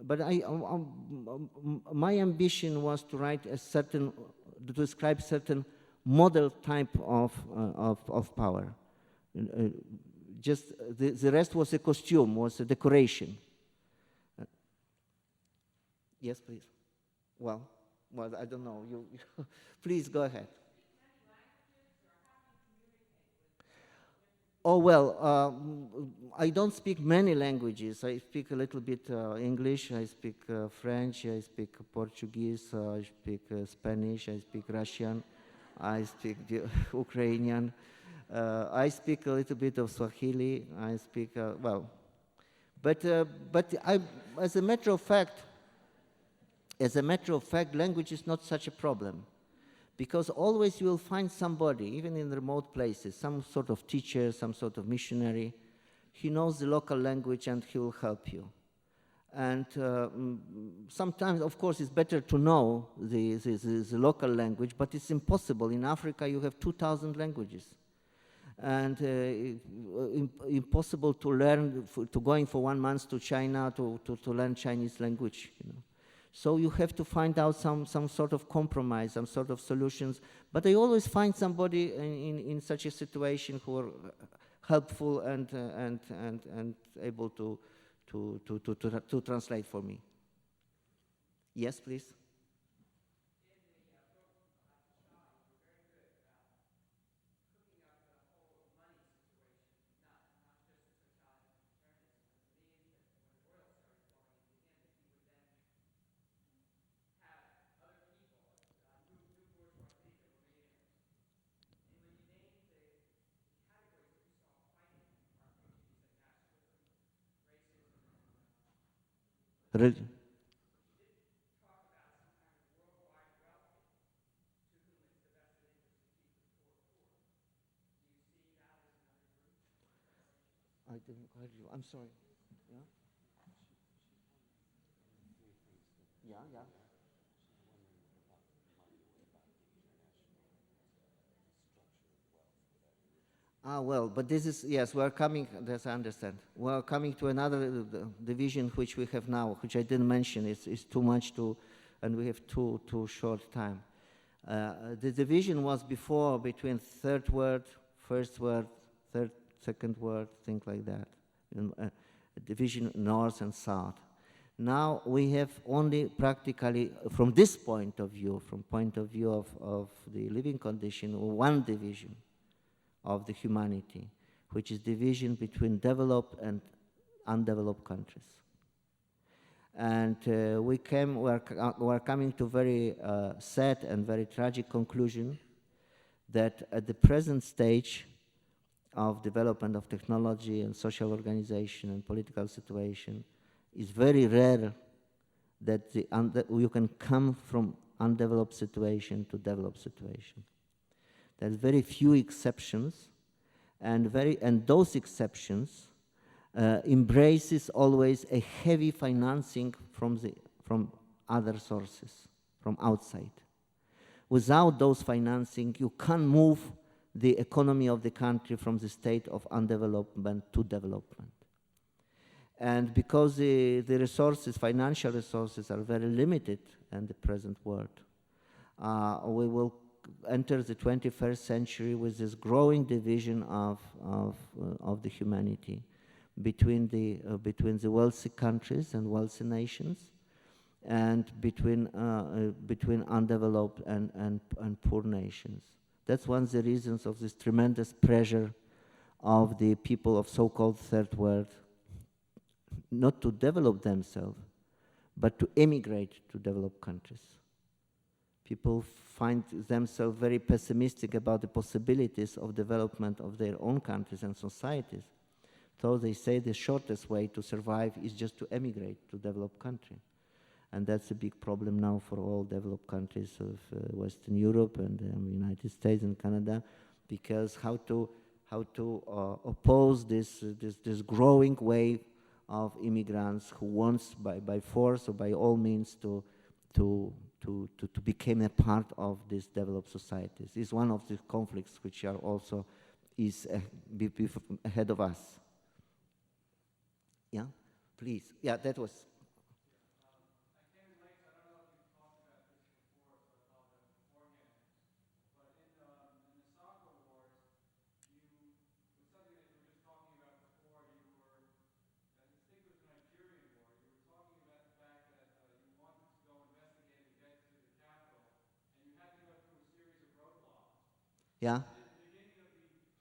but my ambition was to write to describe certain model type of power. Just the rest was a costume, was a decoration. Yes, please. Well, I don't know. You please go ahead. Oh, well, I don't speak many languages. I speak a little bit English, I speak French, I speak Portuguese, I speak Spanish, I speak Russian, I speak Ukrainian, I speak a little bit of Swahili, I speak, well, but as a matter of fact, language is not such a problem. Because always you will find somebody, even in remote places, some sort of teacher, some sort of missionary. He knows the local language and he will help you. And sometimes, of course, it's better to know the local language, but it's impossible. In Africa, you have 2,000 languages. And impossible to learn, to going for 1 month to China to learn Chinese language, you know. So you have to find out some sort of compromise, some sort of solutions. But I always find somebody in such a situation who are helpful and able to translate for me. Yes, please. I didn't quite you. I'm sorry. Yeah? Yeah. Well, but this is, yes, we're coming, as I understand. We're coming to another division which we have now, which I didn't mention. It's too much to, and we have too short time. The division was before between third word, first word, second word, things like that. Division north and south. Now we have only practically, from this point of view, from point of view of the living condition, one division of the humanity, which is division between developed and undeveloped countries. And we're coming to very sad and very tragic conclusion that at the present stage of development of technology and social organization and political situation, it's very rare that you can come from undeveloped situation to developed situation. There's very few exceptions, and those exceptions embraces always a heavy financing from other sources, from outside. Without those financing, you can't move the economy of the country from the state of undevelopment to development. And because the resources, financial resources, are very limited in the present world, we will enter the 21st century with this growing division of the humanity between the wealthy countries and wealthy nations, and between undeveloped and poor nations. That's one of the reasons of this tremendous pressure of the people of so-called third world, not to develop themselves, but to emigrate to developed countries. People find themselves very pessimistic about the possibilities of development of their own countries and societies. So they say the shortest way to survive is just to emigrate to developed country. And that's a big problem now for all developed countries of Western Europe and the United States and Canada, because how to oppose this growing wave of immigrants who wants by force or by all means to become a part of these developed societies. It's one of the conflicts which are also ahead of us. Yeah, please. Yeah, that was. Yeah. At the beginning of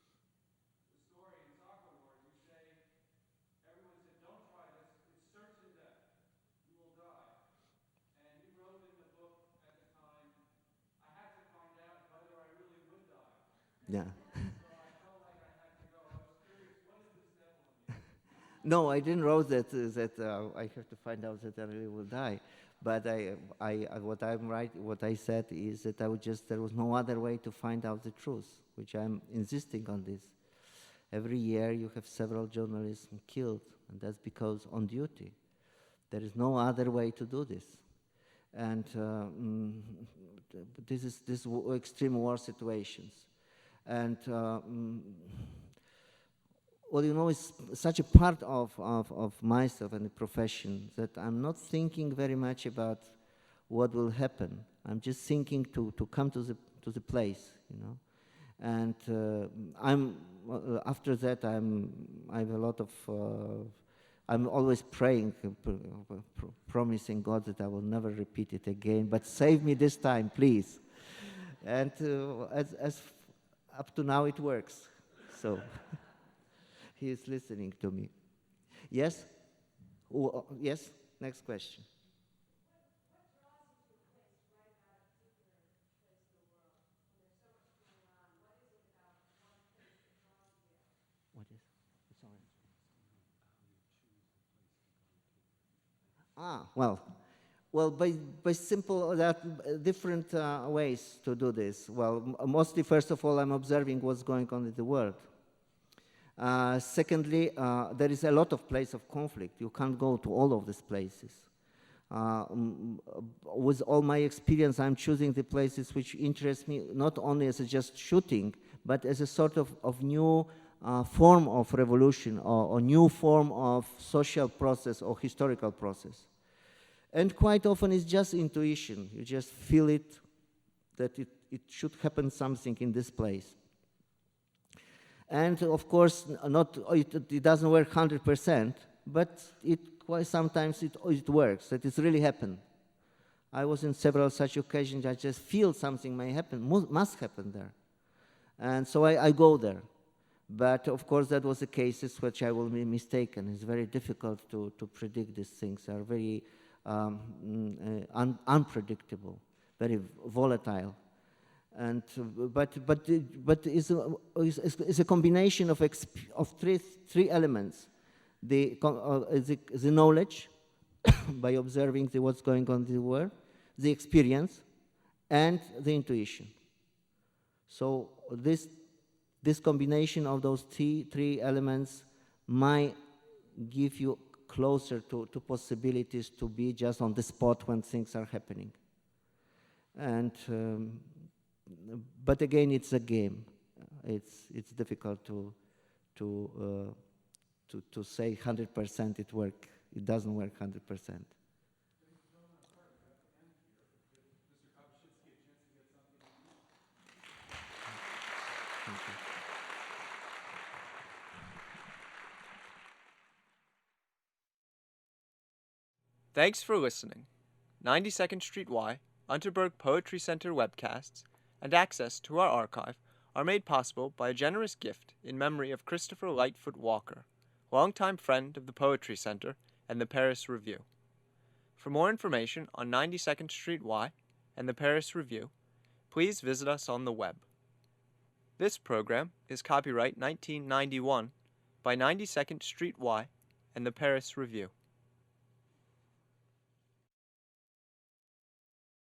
the story in soccer wars, you say, everyone said, don't try this, it's certain death, you will die. And you wrote in the book at the time, I had to find out whether I really would die. Yeah. So I felt like I had to go. I was curious, what is this devil in me? No, I didn't wrote that I have to find out that I really will die. But what I said is that there was no other way to find out the truth, which I'm insisting on this. Every year you have several journalists killed, and that's because on duty. There is no other way to do this. And this extreme war situations. And well, you know, it's such a part of myself and the profession that I'm not thinking very much about what will happen. I'm just thinking to come to the place, you know. And after that I have a lot of I'm always praying, promising God that I will never repeat it again. But save me this time, please. And as up to now, it works. So. He is listening to me. Yes? Yes? Next question. What is? Sorry. Well, by simple different ways to do this. Well, mostly, first of all, I'm observing what's going on in the world. Secondly, there is a lot of places of conflict. You can't go to all of these places. With all my experience, I'm choosing the places which interest me not only as just shooting, but as a sort of new form of revolution or new form of social process or historical process. And quite often it's just intuition. You just feel it, that it should happen something in this place. And of course, it doesn't work 100%, but it why sometimes it works, that it's really happened. I was in several such occasions. I just feel something may happen, must happen there. And so I go there. But of course, that was the cases which I will be mistaken. It's very difficult to predict these things. They are very unpredictable, very volatile. And but it's a combination of three elements: the knowledge by observing what's going on in the world, the experience, and the intuition. So this combination of those three elements might give you closer to possibilities to be just on the spot when things are happening. And but again, it's a game. It's difficult to say 100% it works. It doesn't work 100%. Thanks for listening. 92nd Street Y, Unterberg Poetry Center webcasts, and access to our archive are made possible by a generous gift in memory of Christopher Lightfoot Walker, longtime friend of the Poetry Center and the Paris Review. For more information on 92nd Street Y and the Paris Review, please visit us on the web. This program is copyright 1991 by 92nd Street Y and the Paris Review.